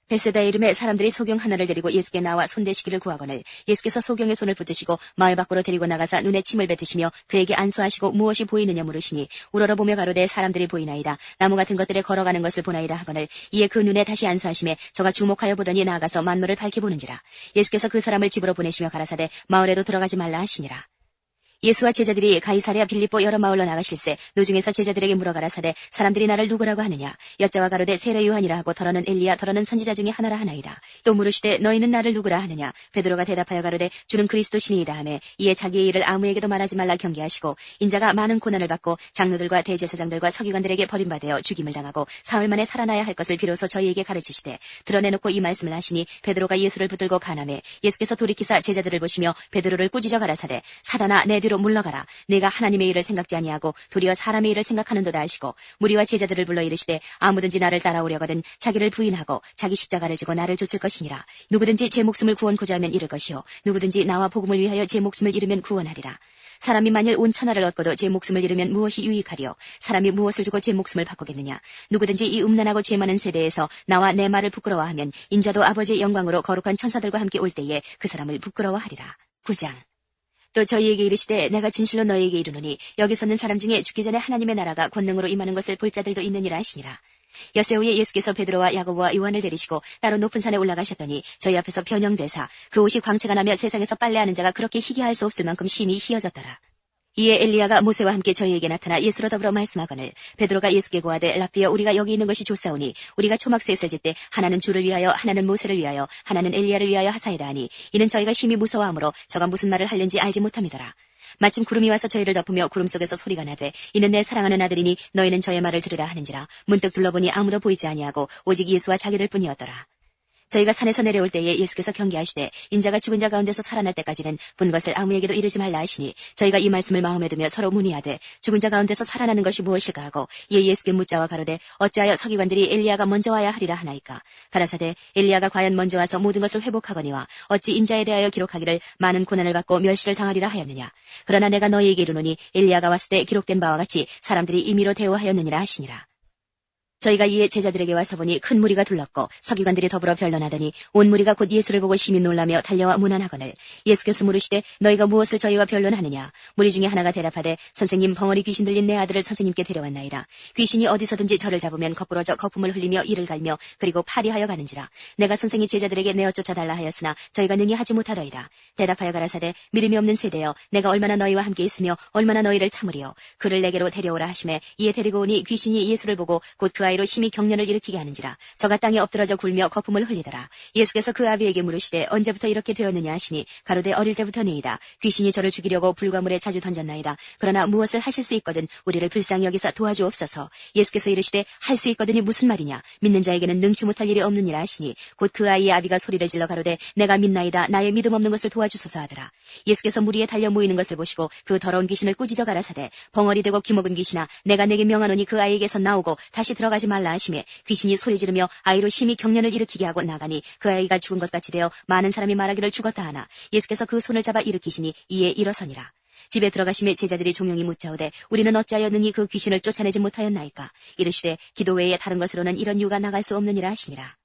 베세다의 이름에 사람들이 소경 하나를 데리고 예수께 나와 손대시기를 구하거늘 예수께서 소경의 손을 붙드시고 마을 밖으로 데리고 나가사 눈에 침을 뱉으시며 그에게 안수하시고 무엇이 보이느냐 물으시니 우러러보며 가로되 사람들이 보이나이다. 나무 같은 것들에 걸어가는 것을 보나이다 하거늘 이에 그 눈에 다시 안수하시매 저가 주목하여 보더니 나아가서 만물을 밝히 보는지라. 예수께서 그 사람을 집으로 보내시며 가라사대 마을에도 들어가지 말라 하시니라. 예수와 제자들이 가이사랴 빌립보 여러 마을로 나가실새 노중에서 제자들에게 물어가라사대 사람들이 나를 누구라고 하느냐. 여자와 가로되 세례 요한이라 하고 더러는 엘리야 더러는 선지자 중에 하나라 하나이다. 또 물으시되 너희는 나를 누구라 하느냐. 베드로가 대답하여 가로되 주는 그리스도시니이다 하매 이에 자기의 일을 아무에게도 말하지 말라 경계하시고 인자가 많은 고난을 받고 장로들과 대제사장들과 서기관들에게 버림받아 죽임을 당하고 사흘 만에 살아나야 할 것을 비로소 저희에게 가르치시되 드러내놓고 이 말씀을 하시니 베드로가 예수를 붙들고 가나매 예수께서 돌이키사 제자들을 보시며 베드로를 꾸짖어 가라사대 사단아 내 뒤로 물러가라. 내가 하나님의 일을 생각지 아니하고 도리어 사람의 일을 생각하는도다 하시고 무리와 제자들을 불러 이르시되 아무든지 나를 따라오려거든 자기를 부인하고 자기 십자가를 지고 나를 좇을 것이니라. 누구든지 제 목숨을 구원코자 하면 잃을 것이요 누구든지 나와 복음을 위하여 제 목숨을 잃으면 구원하리라. 사람이 만일 온 천하를 얻고도 제 목숨을 잃으면 무엇이 유익하리요. 사람이 무엇을 주고 제 목숨을 바꾸겠느냐. 누구든지 이 음란하고 죄 많은 세대에서 나와 내 말을 부끄러워하면 인자도 아버지의 영광으로 거룩한 천사들과 함께 올 때에 그 사람을 부끄러워하리라. 9장. 또 저희에게 이르시되 내가 진실로 너희에게 이르노니 여기 서는 사람 중에 죽기 전에 하나님의 나라가 권능으로 임하는 것을 볼 자들도 있느니라 하시니라. 엿새 후에 예수께서 베드로와 야고보와 요한을 데리시고 따로 높은 산에 올라가셨더니 저희 앞에서 변형되사 그 옷이 광채가 나며 세상에서 빨래하는 자가 그렇게 희게할 수 없을 만큼 심히 희어졌더라. 이에 엘리야가 모세와 함께 저희에게 나타나 예수로 더불어 말씀하거늘 베드로가 예수께 고하되 랍비여 우리가 여기 있는 것이 좋사오니 우리가 초막셋을 질 때 하나는 주를 위하여 하나는 모세를 위하여 하나는 엘리야를 위하여 하사이다 하니 이는 저희가 심히 무서워하므로 저가 무슨 말을 하려는지 알지 못함이더라. 마침 구름이 와서 저희를 덮으며 구름 속에서 소리가 나되 이는 내 사랑하는 아들이니 너희는 저의 말을 들으라 하는지라. 문득 둘러보니 아무도 보이지 아니하고 오직 예수와 자기들 뿐이었더라. 저희가 산에서 내려올 때에 예수께서 경계하시되 인자가 죽은 자 가운데서 살아날 때까지는 본 것을 아무에게도 이르지 말라 하시니 저희가 이 말씀을 마음에 두며 서로 문의하되 죽은 자 가운데서 살아나는 것이 무엇일까 하고 이에 예수께 묻자와 가로되 어찌하여 서기관들이 엘리야가 먼저 와야 하리라 하나이까. 가라사대 엘리야가 과연 먼저 와서 모든 것을 회복하거니와 어찌 인자에 대하여 기록하기를 많은 고난을 받고 멸시를 당하리라 하였느냐. 그러나 내가 너희에게 이르노니 엘리야가 왔을 때 기록된 바와 같이 사람들이 임의로 대우하였느니라 하시니라. 저희가 이에 제자들에게 와서 보니 큰 무리가 둘렀고 서기관들이 더불어 변론하더니 온 무리가 곧 예수를 보고 심히 놀라며 달려와 문안하거늘 예수께서 물으시되 너희가 무엇을 저희와 변론하느냐. 무리 중에 하나가 대답하되 선생님 벙어리 귀신 들린 내 아들을 선생님께 데려왔나이다. 귀신이 어디서든지 저를 잡으면 거꾸러져 거품을 흘리며 이를 갈며 그리고 파리하여 가는지라. 내가 선생이 제자들에게 내어 쫓아달라 하였으나 저희가 능히 하지 못하더이다. 대답하여 가라사대 믿음이 없는 세대여 내가 얼마나 너희와 함께 있으며 얼마나 너희를 참으리요. 그를 내게로 데려오라 하시매 이에 데리고 오니 귀신이 예수를 보고 곧 그 아이를 아이로 심히 경련을 일으키게 하는지라. 저가 땅에 엎드러져 굴며 거품을 흘리더라. 예수께서 그 아비에게 물으시되 언제부터 이렇게 되었느냐 하시니 가로되 어릴 때부터니이다. 귀신이 저를 죽이려고 불과 물에 자주 던졌나이다. 그러나 무엇을 하실 수 있거든 우리를 불쌍히 여기사 도와주옵소서. 예수께서 이르시되 할 수 있거든이 무슨 말이냐. 믿는 자에게는 능치 못할 일이 없느니라 하시니 곧 그 아이의 아비가 소리를 질러 가로되 내가 믿나이다. 나의 믿음 없는 것을 도와주소서 하더라. 예수께서 물 위에 달려 모이는 것을 보시고 그 더러운 귀신을 꾸짖어 가라사대 벙어리 되고 기먹은 귀신아 내가 내게 명하노니 그 아이에게서 나오고 다시 들어가지 말라 하시매 귀신이 소리 지르며 아이로 심히 경련을 일으키게 하고 나가니 그 아이가 죽은 것 같이 되어 많은 사람이 말하기를 죽었다 하나 예수께서 그 손을 잡아 일으키시니 이에 일어서니라. 집에 들어가심에 제자들이 종용이 묻자오되 우리는 어찌하여 능히 그 귀신을 쫓아내지 못하였나이까. 이르시되 기도 외에 다른 것으로는 이런 유가 나갈 수 없느니라 하시니라.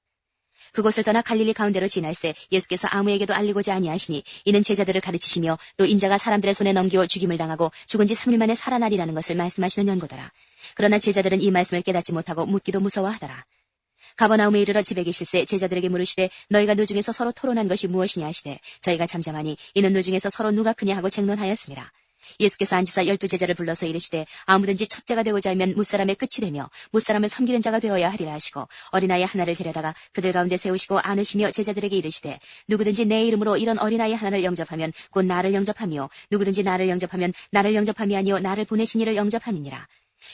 그곳을 떠나 갈릴리 가운데로 지날새 예수께서 아무에게도 알리고자 아니하시니 이는 제자들을 가르치시며 또 인자가 사람들의 손에 넘겨 죽임을 당하고 죽은 지 3일 만에 살아나리라는 것을 말씀하시는 연고더라. 그러나 제자들은 이 말씀을 깨닫지 못하고 묻기도 무서워하더라. 가버나움에 이르러 집에 계실새 제자들에게 물으시되 너희가 노중에서 서로 토론한 것이 무엇이냐 하시되 저희가 잠잠하니 이는 노중에서 서로 누가 크냐 하고 쟁론하였습니다. 예수께서 앉으사 12제자를 불러서 이르시되 아무든지 첫째가 되고자 하면 무사람의 끝이 되며 무사람을 섬기는 자가 되어야 하리라 하시고 어린아이 하나를 데려다가 그들 가운데 세우시고 안으시며 제자들에게 이르시되 누구든지 내 이름으로 이런 어린아이 하나를 영접하면 곧 나를 영접하며 누구든지 나를 영접하면 나를 영접함이 아니요 나를 보내신 이를 영접함이니라.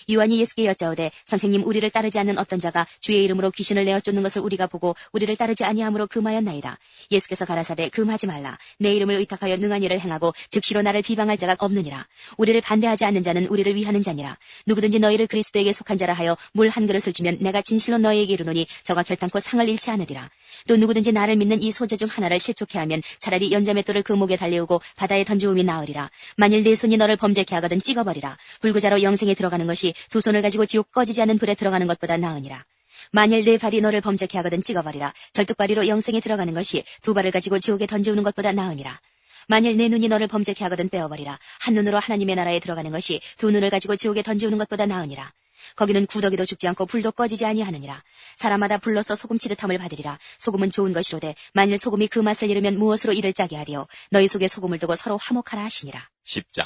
요한이 예수께 여짜오되 선생님 우리를 따르지 않는 어떤 자가 주의 이름으로 귀신을 내어 쫓는 것을 우리가 보고 우리를 따르지 아니함으로 금하였나이다. 예수께서 가라사대 금하지 말라. 내 이름을 의탁하여 능한 일을 행하고 즉시로 나를 비방할 자가 없느니라. 우리를 반대하지 않는 자는 우리를 위하는 자니라. 누구든지 너희를 그리스도에게 속한 자라 하여 물 한 그릇을 주면 내가 진실로 너희에게 이르노니 저가 결단코 상을 잃지 않으리라. 또 누구든지 나를 믿는 이 소재 중 하나를 실족해 하면 차라리 연자맷돌을 그 목에 달래우고 바다에 던져오미 나으리라. 만일 네 손이 너를 범죄케 하거든 찍어버리라. 불구자로 영생에 들어가는 것이 두 손을 가지고 지옥 꺼지지 않는 불에 들어가는 것보다 나으니라. 만일 네 발이 너를 범죄케 하거든 찍어버리라. 절뚝발이로 영생에 들어가는 것이 두 발을 가지고 지옥에 던져오는 것보다 나으니라. 만일 내 눈이 너를 범죄케 하거든 빼어버리라. 한 눈으로 하나님의 나라에 들어가는 것이 두 눈을 가지고 지옥에 던져오는 것보다 나으니라. 거기는 구더기도 죽지 않고 불도 꺼지지 아니하느니라. 사람마다 불로서 소금치듯함을 받으리라. 소금은 좋은 것이로되 만일 소금이 그 맛을 잃으면 무엇으로 이를 짜게 하리요. 너희 속에 소금을 두고 서로 화목하라 하시니라. 10장.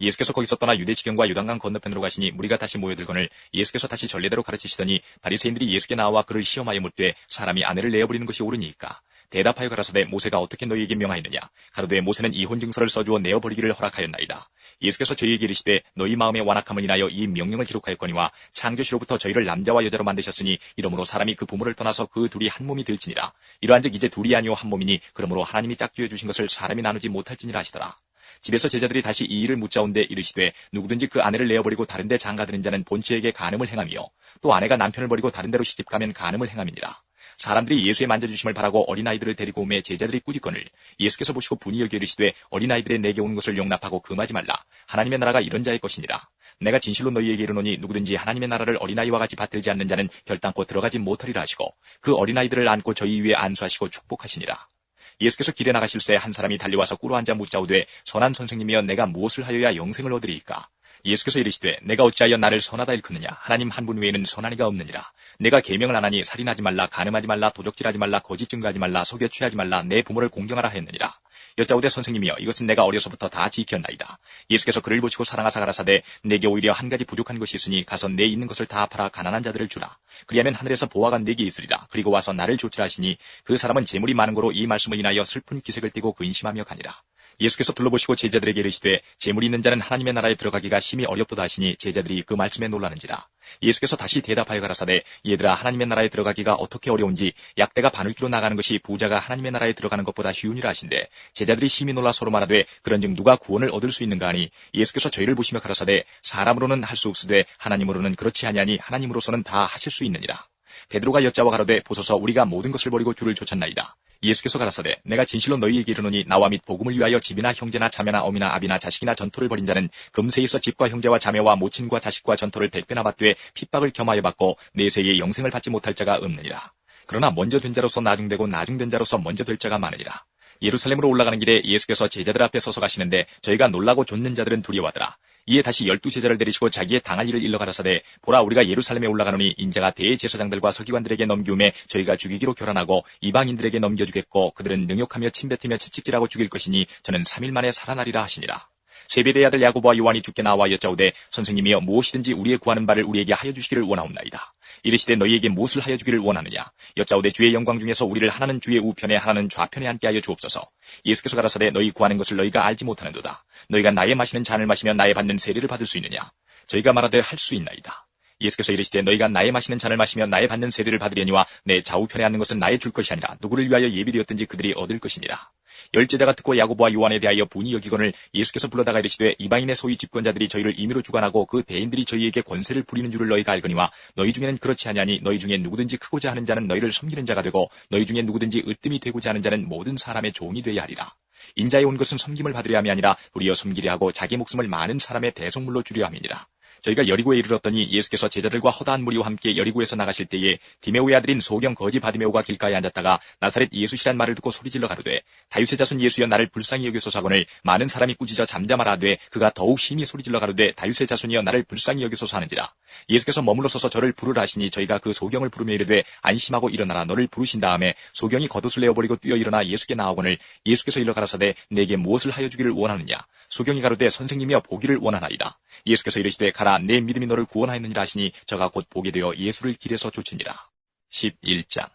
예수께서 거기서 떠나 유대지경과 요단강 건너편으로 가시니 무리가 다시 모여들거늘 예수께서 다시 전례대로 가르치시더니 바리새인들이 예수께 나와 그를 시험하여 묻되 사람이 아내를 내어버리는 것이 옳으니까. 대답하여 가라사대 모세가 어떻게 너희에게 명하였느냐. 가로되 모세는 이혼 증서를 써주어 내어버리기를 허락하였나이다. 예수께서 저희에게 이르시되 너희 마음의 완악함을 인하여 이 명령을 기록하였거니와 창조시로부터 저희를 남자와 여자로 만드셨으니 이러므로 사람이 그 부모를 떠나서 그 둘이 한 몸이 될지니라. 이러한즉 이제 둘이 아니오 한 몸이니 그러므로 하나님이 짝지어 주신 것을 사람이 나누지 못할지니라 하시더라. 집에서 제자들이 다시 이 일을 묻자온데 이르시되 누구든지 그 아내를 내어버리고 다른 데 장가드는 자는 본처에게 간음을 행하며 또 아내가 남편을 버리고 다른 데로 시집가면 간음을 행함이니라. 사람들이 예수의 만져주심을 바라고 어린아이들을 데리고 오매 제자들이 꾸짖거늘 예수께서 보시고 분이 여겨 이르시되 어린아이들의 내게 오는 것을 용납하고 금하지 말라. 하나님의 나라가 이런 자의 것이니라. 내가 진실로 너희에게 이르노니 누구든지 하나님의 나라를 어린아이와 같이 받들지 않는 자는 결단코 들어가지 못하리라 하시고 그 어린아이들을 안고 저희 위에 안수하시고 축복하시니라. 예수께서 길에 나가실새 한 사람이 달려와서 꿇어앉아 묻자오되 선한 선생님이여 내가 무엇을 하여야 영생을 얻으리이까. 예수께서 이르시되 내가 어찌하여 나를 선하다 일컫느냐. 하나님 한 분 외에는 선한 이가 없느니라. 내가 계명을 안 하니 살인하지 말라, 간음하지 말라, 도적질하지 말라, 거짓 증거하지 말라, 속여 취하지 말라, 내 부모를 공경하라 하였느니라. 여짜오되 선생님이여 이것은 내가 어려서부터 다 지켰나이다. 예수께서 그를 보시고 사랑하사 가라사대 내게 오히려 한 가지 부족한 것이 있으니 가서 내 있는 것을 다 팔아 가난한 자들을 주라. 그리하면 하늘에서 보화가 내게 있으리라. 그리고 와서 나를 좇으라 하시니 그 사람은 재물이 많은 거로 이 말씀을 인하여 슬픈 기색을 띠고 근심하며 가니라. 예수께서 둘러보시고 제자들에게 이르시되 재물이 있는 자는 하나님의 나라에 들어가기가 심히 어렵도다 하시니 제자들이 그 말씀에 놀라는지라. 예수께서 다시 대답하여 가라사대 얘들아 하나님의 나라에 들어가기가 어떻게 어려운지 약대가 바늘기로 나가는 것이 부자가 하나님의 나라에 들어가는 것보다 쉬우니라 하신대 제자들이 심히 놀라 서로 말하되 그런즉 누가 구원을 얻을 수 있는가 하니 예수께서 저희를 보시며 가라사대 사람으로는 할 수 없으되 하나님으로는 그렇지 아니하니 하나님으로서는 다 하실 수 있느니라. 베드로가 여짜와 가로되 보소서 우리가 모든 것을 버리고 주를 쫓았나이다. 예수께서 가라사대 내가 진실로 너희에게 이르노니 나와 및 복음을 위하여 집이나 형제나 자매나 어미나 아비나 자식이나 전토를 벌인 자는 금세에 있어 집과 형제와 자매와 모친과 자식과 전토를 100배나 받되 핍박을 겸하여 받고 내세에 영생을 받지 못할 자가 없느니라. 그러나 먼저 된 자로서 나중되고 나중된 자로서 먼저 될 자가 많으리라. 예루살렘으로 올라가는 길에 예수께서 제자들 앞에 서서 가시는데 저희가 놀라고 좇는 자들은 두려워하더라. 이에 다시 12제자를 데리시고 자기의 당할 일을 일러 가라사대 보라 우리가 예루살렘에 올라가노니 인자가 대제사장들과 서기관들에게 넘기움에 저희가 죽이기로 결단하고 이방인들에게 넘겨주겠고 그들은 능욕하며 침뱉으며 채찍질하고 죽일 것이니 저는 3일 만에 살아나리라 하시니라. 세베대의 아들 야고보와 요한이 주께 나와 여짜오되 선생님이여 무엇이든지 우리의 구하는 바를 우리에게 하여 주시기를 원하옵나이다. 이르시되 너희에게 무엇을 하여 주기를 원하느냐. 여짜오되 주의 영광 중에서 우리를 하나는 주의 우편에 하나는 좌편에 앉게 하여 주옵소서. 예수께서 가라사대 너희 구하는 것을 너희가 알지 못하는도다. 너희가 나의 마시는 잔을 마시며 나의 받는 세례를 받을 수 있느냐. 저희가 말하되 할 수 있나이다. 예수께서 이르시되 너희가 나의 마시는 잔을 마시며 나의 받는 세례를 받으려니와 내 좌우편에 앉는 것은 나의 줄 것이 아니라 누구를 위하여 예비되었든지 그들이 얻을 것이니라. 열제자가 듣고 야고보와 요한에 대하여 분이 여기거늘 예수께서 불러다가 이르시되 이방인의 소위 집권자들이 저희를 임의로 주관하고 그 대인들이 저희에게 권세를 부리는 줄을 너희가 알거니와 너희 중에는 그렇지 아니하니 너희 중에 누구든지 크고자 하는 자는 너희를 섬기는 자가 되고 너희 중에 누구든지 으뜸이 되고자 하는 자는 모든 사람의 종이 되어야 하리라. 인자에 온 것은 섬김을 받으려 함이 아니라 도리어 섬기려 하고 자기 목숨을 많은 사람의 대속물로 주려 함이니라. 저희가 여리고에 이르렀더니 예수께서 제자들과 허다한 무리와 함께 여리고에서 나가실 때에 디메오의 아들인 소경 거지 바디메오가 길가에 앉았다가 나사렛 예수시란 말을 듣고 소리질러 가로되 다윗의 자손 예수여 나를 불쌍히 여기소서 하거늘 많은 사람이 꾸짖어 잠잠하라 하되 그가 더욱 심히 소리질러 가로되 다윗의 자손이여 나를 불쌍히 여기소서 하는지라. 예수께서 머물러 서서 저를 부르라 하시니 저희가 그 소경을 부르며 이르되 안심하고 일어나라 너를 부르신 다음에 소경이 겉옷을 내어버리고 뛰어 일어나 예수께 나오거늘 예수께서 일러 가라사대 내게 무엇을 하여 주기를 원하느냐. 소경이 가로되 선생님이여 보기를 원하나이다. 예수께서 이르시되 가라 내 믿음이 너를 구원하였느니라 하시니 저가 곧 보게 되어 예수를 길에서 쫓으니라. 11장.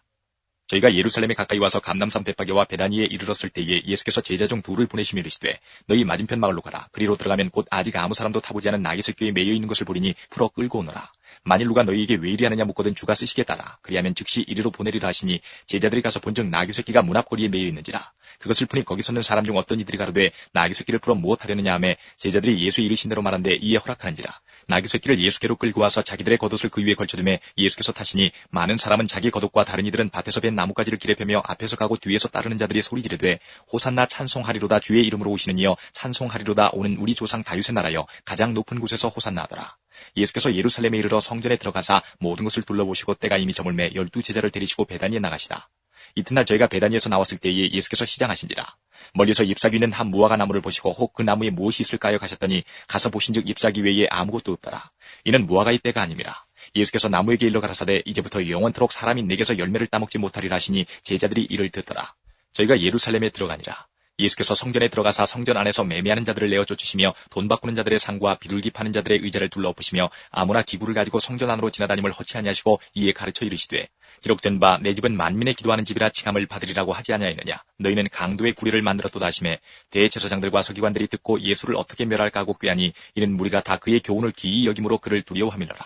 저희가 예루살렘에 가까이 와서 감람산 벳파게와 베다니에 이르렀을 때에 예수께서 제자 중 둘을 보내시며 이르시되 너희 맞은편 마을로 가라. 그리로 들어가면 곧 아직 아무 사람도 타보지 않은 나귀 새끼에 매여 있는 것을 보리니 풀어 끌고 오너라. 만일 누가 너희에게 왜 이리 하느냐 묻거든 주가 쓰시겠다라. 그리하면 즉시 이리로 보내리라 하시니 제자들이 가서 본즉 나귀 새끼가 문 앞거리에 매여 있는지라. 그것을 보니 거기 섰는 사람 중 어떤 이들이 가로되 나귀 새끼를 풀어 무엇 하려느냐 하매 제자들이 예수 이르신 대로 말한데 이에 허락하는지라. 나귀 새끼를 예수께로 끌고 와서 자기들의 겉옷을 그 위에 걸쳐두매 예수께서 타시니 많은 사람은 자기 겉옷과 다른 이들은 밭에서 벤 나뭇가지를 길에 펴며 앞에서 가고 뒤에서 따르는 자들이 소리 지르되 호산나 찬송하리로다 주의 이름으로 오시는 이여 찬송하리로다 오는 우리 조상 다윗의 나라여 가장 높은 곳에서 호산나 하더라. 예수께서 예루살렘에 이르러 성전에 들어가사 모든 것을 둘러보시고 때가 이미 저물매 12 제자를 데리시고 베다니에 나가시다. 이튿날 저희가 베다니에서 나왔을 때에 예수께서 시장하신지라. 멀리서 잎사귀 있는 한 무화과 나무를 보시고 혹 그 나무에 무엇이 있을까요 가셨더니 가서 보신즉 잎사귀 외에 아무것도 없더라. 이는 무화과의 때가 아님이라. 예수께서 나무에게 일러 가라사대 이제부터 영원토록 사람이 내게서 열매를 따먹지 못하리라 하시니 제자들이 이를 듣더라. 저희가 예루살렘에 들어가니라. 예수께서 성전에 들어가사 성전 안에서 매매하는 자들을 내어 쫓으시며 돈 바꾸는 자들의 상과 비둘기 파는 자들의 의자를 둘러엎으시며 아무나 기구를 가지고 성전 안으로 지나다님을 허치 아니하시고 이에 가르쳐 이르시되 기록된 바 내 집은 만민의 기도하는 집이라 칭함을 받으리라고 하지 아니하였느냐. 너희는 강도의 구리를 만들었도다 하시매 대제사장들과 서기관들이 듣고 예수를 어떻게 멸할까 하고 꾀하니 이는 무리가 다 그의 교훈을 기이 여김으로 그를 두려워함이더라.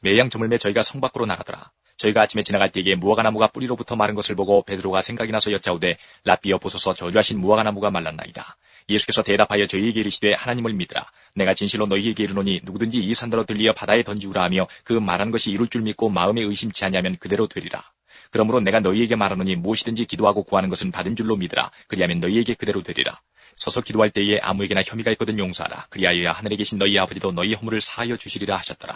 매양 저물매 저희가 성 밖으로 나가더라. 저희가 아침에 지나갈 때에 무화과 나무가 뿌리로부터 마른 것을 보고 베드로가 생각이 나서 여짜오되 랍비여 보소서 저주하신 무화과 나무가 말랐나이다. 예수께서 대답하여 저희에게 이르시되 하나님을 믿으라. 내가 진실로 너희에게 이르노니 누구든지 이 산더러 들리어 바다에 던지우라 하며 그 말한 것이 이룰 줄 믿고 마음에 의심치 아니하면 그대로 되리라. 그러므로 내가 너희에게 말하노니 무엇이든지 기도하고 구하는 것은 받은 줄로 믿으라. 그리하면 너희에게 그대로 되리라. 서서 기도할 때에 아무에게나 혐의가 있거든 용서하라. 그리하여야 하늘에 계신 너희 아버지도 너희 허물을 사하여 주시리라 하셨더라.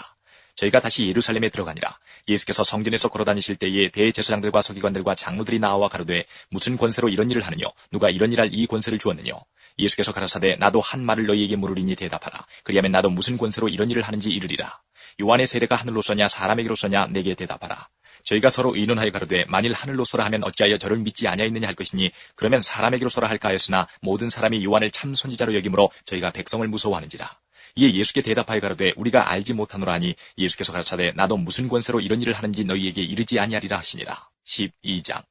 저희가 다시 예루살렘에 들어가니라. 예수께서 성전에서 걸어다니실 때에 대제사장들과 서기관들과 장로들이 나와 가로되 무슨 권세로 이런 일을 하느뇨? 누가 이런 일할 이 권세를 주었느뇨? 예수께서 가라사대 나도 한 말을 너희에게 물으리니 대답하라. 그리하면 나도 무슨 권세로 이런 일을 하는지 이르리라. 요한의 세례가 하늘로서냐 사람에게로서냐 내게 대답하라. 저희가 서로 의논하여 가로되 만일 하늘로서라 하면 어찌하여 저를 믿지 아니하였느냐 할 것이니 그러면 사람에게로서라 할까 하였으나 모든 사람이 요한을 참 선지자로 여김으로 저희가 백성을 무서워하는지라. 이에 예수께 대답하여 가로되 우리가 알지 못하노라 하니 예수께서 가르치되 나도 무슨 권세로 이런 일을 하는지 너희에게 이르지 아니하리라 하시니라. 12장.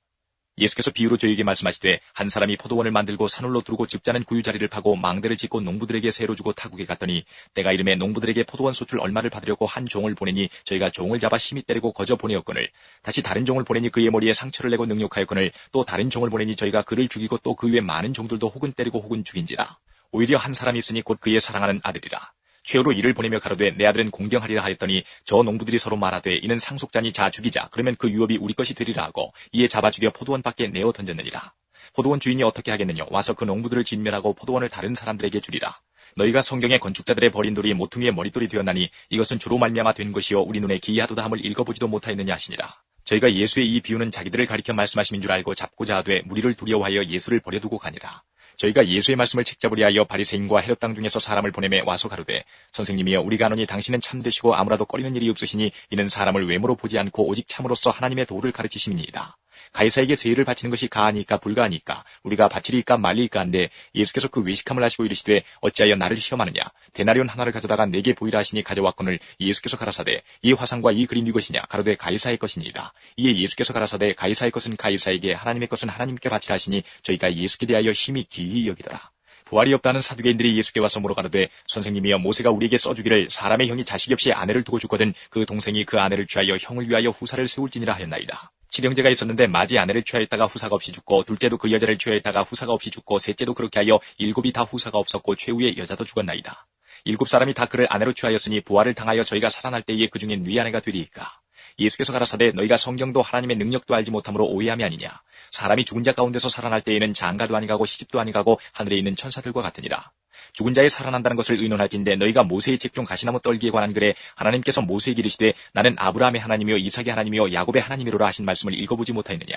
예수께서 비유로 저희에게 말씀하시되 한 사람이 포도원을 만들고 산울로 두르고 집자는 구유자리를 파고 망대를 짓고 농부들에게 세로 주고 타국에 갔더니 때가 이름에 농부들에게 포도원 소출 얼마를 받으려고 한 종을 보내니 저희가 종을 잡아 심히 때리고 거저 보내었거늘 다시 다른 종을 보내니 그의 머리에 상처를 내고 능욕하였거늘 또 다른 종을 보내니 저희가 그를 죽이고 또 그 외 많은 종들도 혹은 때리고 혹은 죽인지라. 오히려 한 사람이 있으니 곧 그의 사랑하는 아들이라. 최후로 이를 보내며 가로되 내 아들은 공경하리라 하였더니 저 농부들이 서로 말하되 이는 상속자니 자 죽이자. 그러면 그 유업이 우리 것이 되리라 하고 이에 잡아 죽여 포도원 밖에 내어 던졌느니라. 포도원 주인이 어떻게 하겠느냐. 와서 그 농부들을 진멸하고 포도원을 다른 사람들에게 주리라. 너희가 성경의 건축자들의 버린 돌이 모퉁이의 머릿돌이 되었나니 이것은 주로 말미암아 된 것이요 우리 눈에 기이하도다 함을 읽어보지도 못하였느냐 하시니라. 저희가 예수의 이 비유는 자기들을 가리켜 말씀하심인 줄 알고 잡고자 하되 무리를 두려워하여 예수를 버려두고 가니라. 저희가 예수의 말씀을 책잡으려 하여 바리새인과 헤롯 땅 중에서 사람을 보내매 와서 가로되 선생님이여 우리가 아노니 당신은 참되시고 아무라도 꺼리는 일이 없으시니 이는 사람을 외모로 보지 않고 오직 참으로써 하나님의 도를 가르치심이니이다. 가이사에게 세일을 바치는 것이 가하니까 불가하니까 우리가 바치리이까 말리이까 한데 예수께서 그 외식함을 하시고 이르시되 어찌하여 나를 시험하느냐 데나리온 하나를 가져다가 내게 보이라 하시니 가져왔거늘 예수께서 가라사대 이 화상과 이 글이 네 것이냐 가로되 가이사의 것이니이다. 이에 예수께서 가라사대 가이사의 것은 가이사에게 하나님의 것은 하나님께 바치라 하시니 저희가 예수께 대하여 심히 기이 여기더라. 부활이 없다는 사두개인들이 예수께 와서 물어가로되 선생님이여 모세가 우리에게 써주기를 사람의 형이 자식 없이 아내를 두고 죽거든 그 동생이 그 아내를 취하여 형을 위하여 후사를 세울지니라 하였나이다. 칠형제가 있었는데 맏이 아내를 취하였다가 후사가 없이 죽고 둘째도 그 여자를 취하였다가 후사가 없이 죽고 셋째도 그렇게 하여 일곱이 다 후사가 없었고 최후의 여자도 죽었나이다. 일곱 사람이 다 그를 아내로 취하였으니 부활을 당하여 저희가 살아날 때에 그 중에 네 아내가 되리이까. 예수께서 가라사대 너희가 성경도 하나님의 능력도 알지 못함으로 오해함이 아니냐. 사람이 죽은 자 가운데서 살아날 때에는 장가도 아니가고 시집도 아니가고 하늘에 있는 천사들과 같으니라. 죽은 자에 살아난다는 것을 의논할진대 너희가 모세의 책 중 가시나무 떨기에 관한 글에 하나님께서 모세에게 이르시되 나는 아브라함의 하나님이요 이삭의 하나님이요 야곱의 하나님이로라 하신 말씀을 읽어보지 못하였느냐.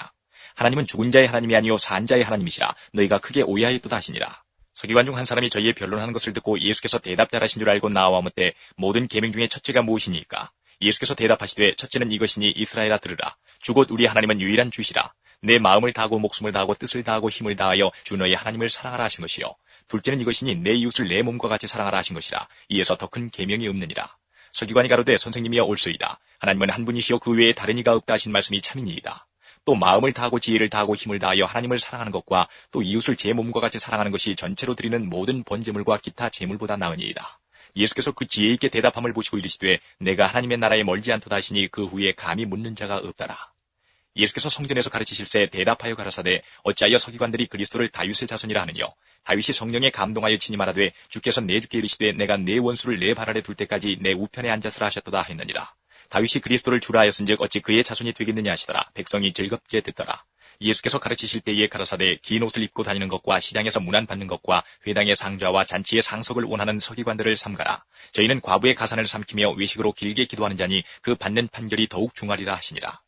하나님은 죽은 자의 하나님이 아니요 산 자의 하나님이시라. 너희가 크게 오해하였도다 하시니라. 서기관 중 한 사람이 저희의 변론하는 것을 듣고 예수께서 대답 잘하신 줄 알고 나와 묻되 모든 계명 중에 첫째가 무엇이니까. 예수께서 대답하시되 첫째는 이것이니 이스라엘아 들으라. 주 곧 우리 하나님은 유일한 주시라. 내 마음을 다하고 목숨을 다하고 뜻을 다하고 힘을 다하여 주 너희 하나님을 사랑하라 하신 것이요. 둘째는 이것이니 내 이웃을 내 몸과 같이 사랑하라 하신 것이라. 이에서 더 큰 계명이 없느니라. 서기관이 가로되 선생님이여 옳소이다. 하나님은 한 분이시요 그 외에 다른 이가 없다 하신 말씀이 참이니이다. 또 마음을 다하고 지혜를 다하고 힘을 다하여 하나님을 사랑하는 것과 또 이웃을 제 몸과 같이 사랑하는 것이 전체로 드리는 모든 번제물과 기타 제물보다 나으니이다. 예수께서 그 지혜 있게 대답함을 보시고 이르시되 내가 하나님의 나라에 멀지 않도다 하시니 그 후에 감히 묻는 자가 없더라. 예수께서 성전에서 가르치실새 대답하여 가라사대 어찌하여 서기관들이 그리스도를 다윗의 자손이라 하느뇨. 다윗이 성령에 감동하여 친히 말하되 주께서 내 주께 이르시되 내가 내 원수를 내 발 아래 둘 때까지 내 우편에 앉았으라 하셨도다 했느니라. 다윗이 그리스도를 주라 하였은즉 어찌 그의 자손이 되겠느냐 하시더라. 백성이 즐겁게 듣더라. 예수께서 가르치실 때에 가라사대 긴 옷을 입고 다니는 것과 시장에서 문안 받는 것과 회당의 상좌와 잔치의 상석을 원하는 서기관들을 삼가라. 저희는 과부의 가산을 삼키며 외식으로 길게 기도하는 자니 그 받는 판결이 더욱 중하리라 하시니라.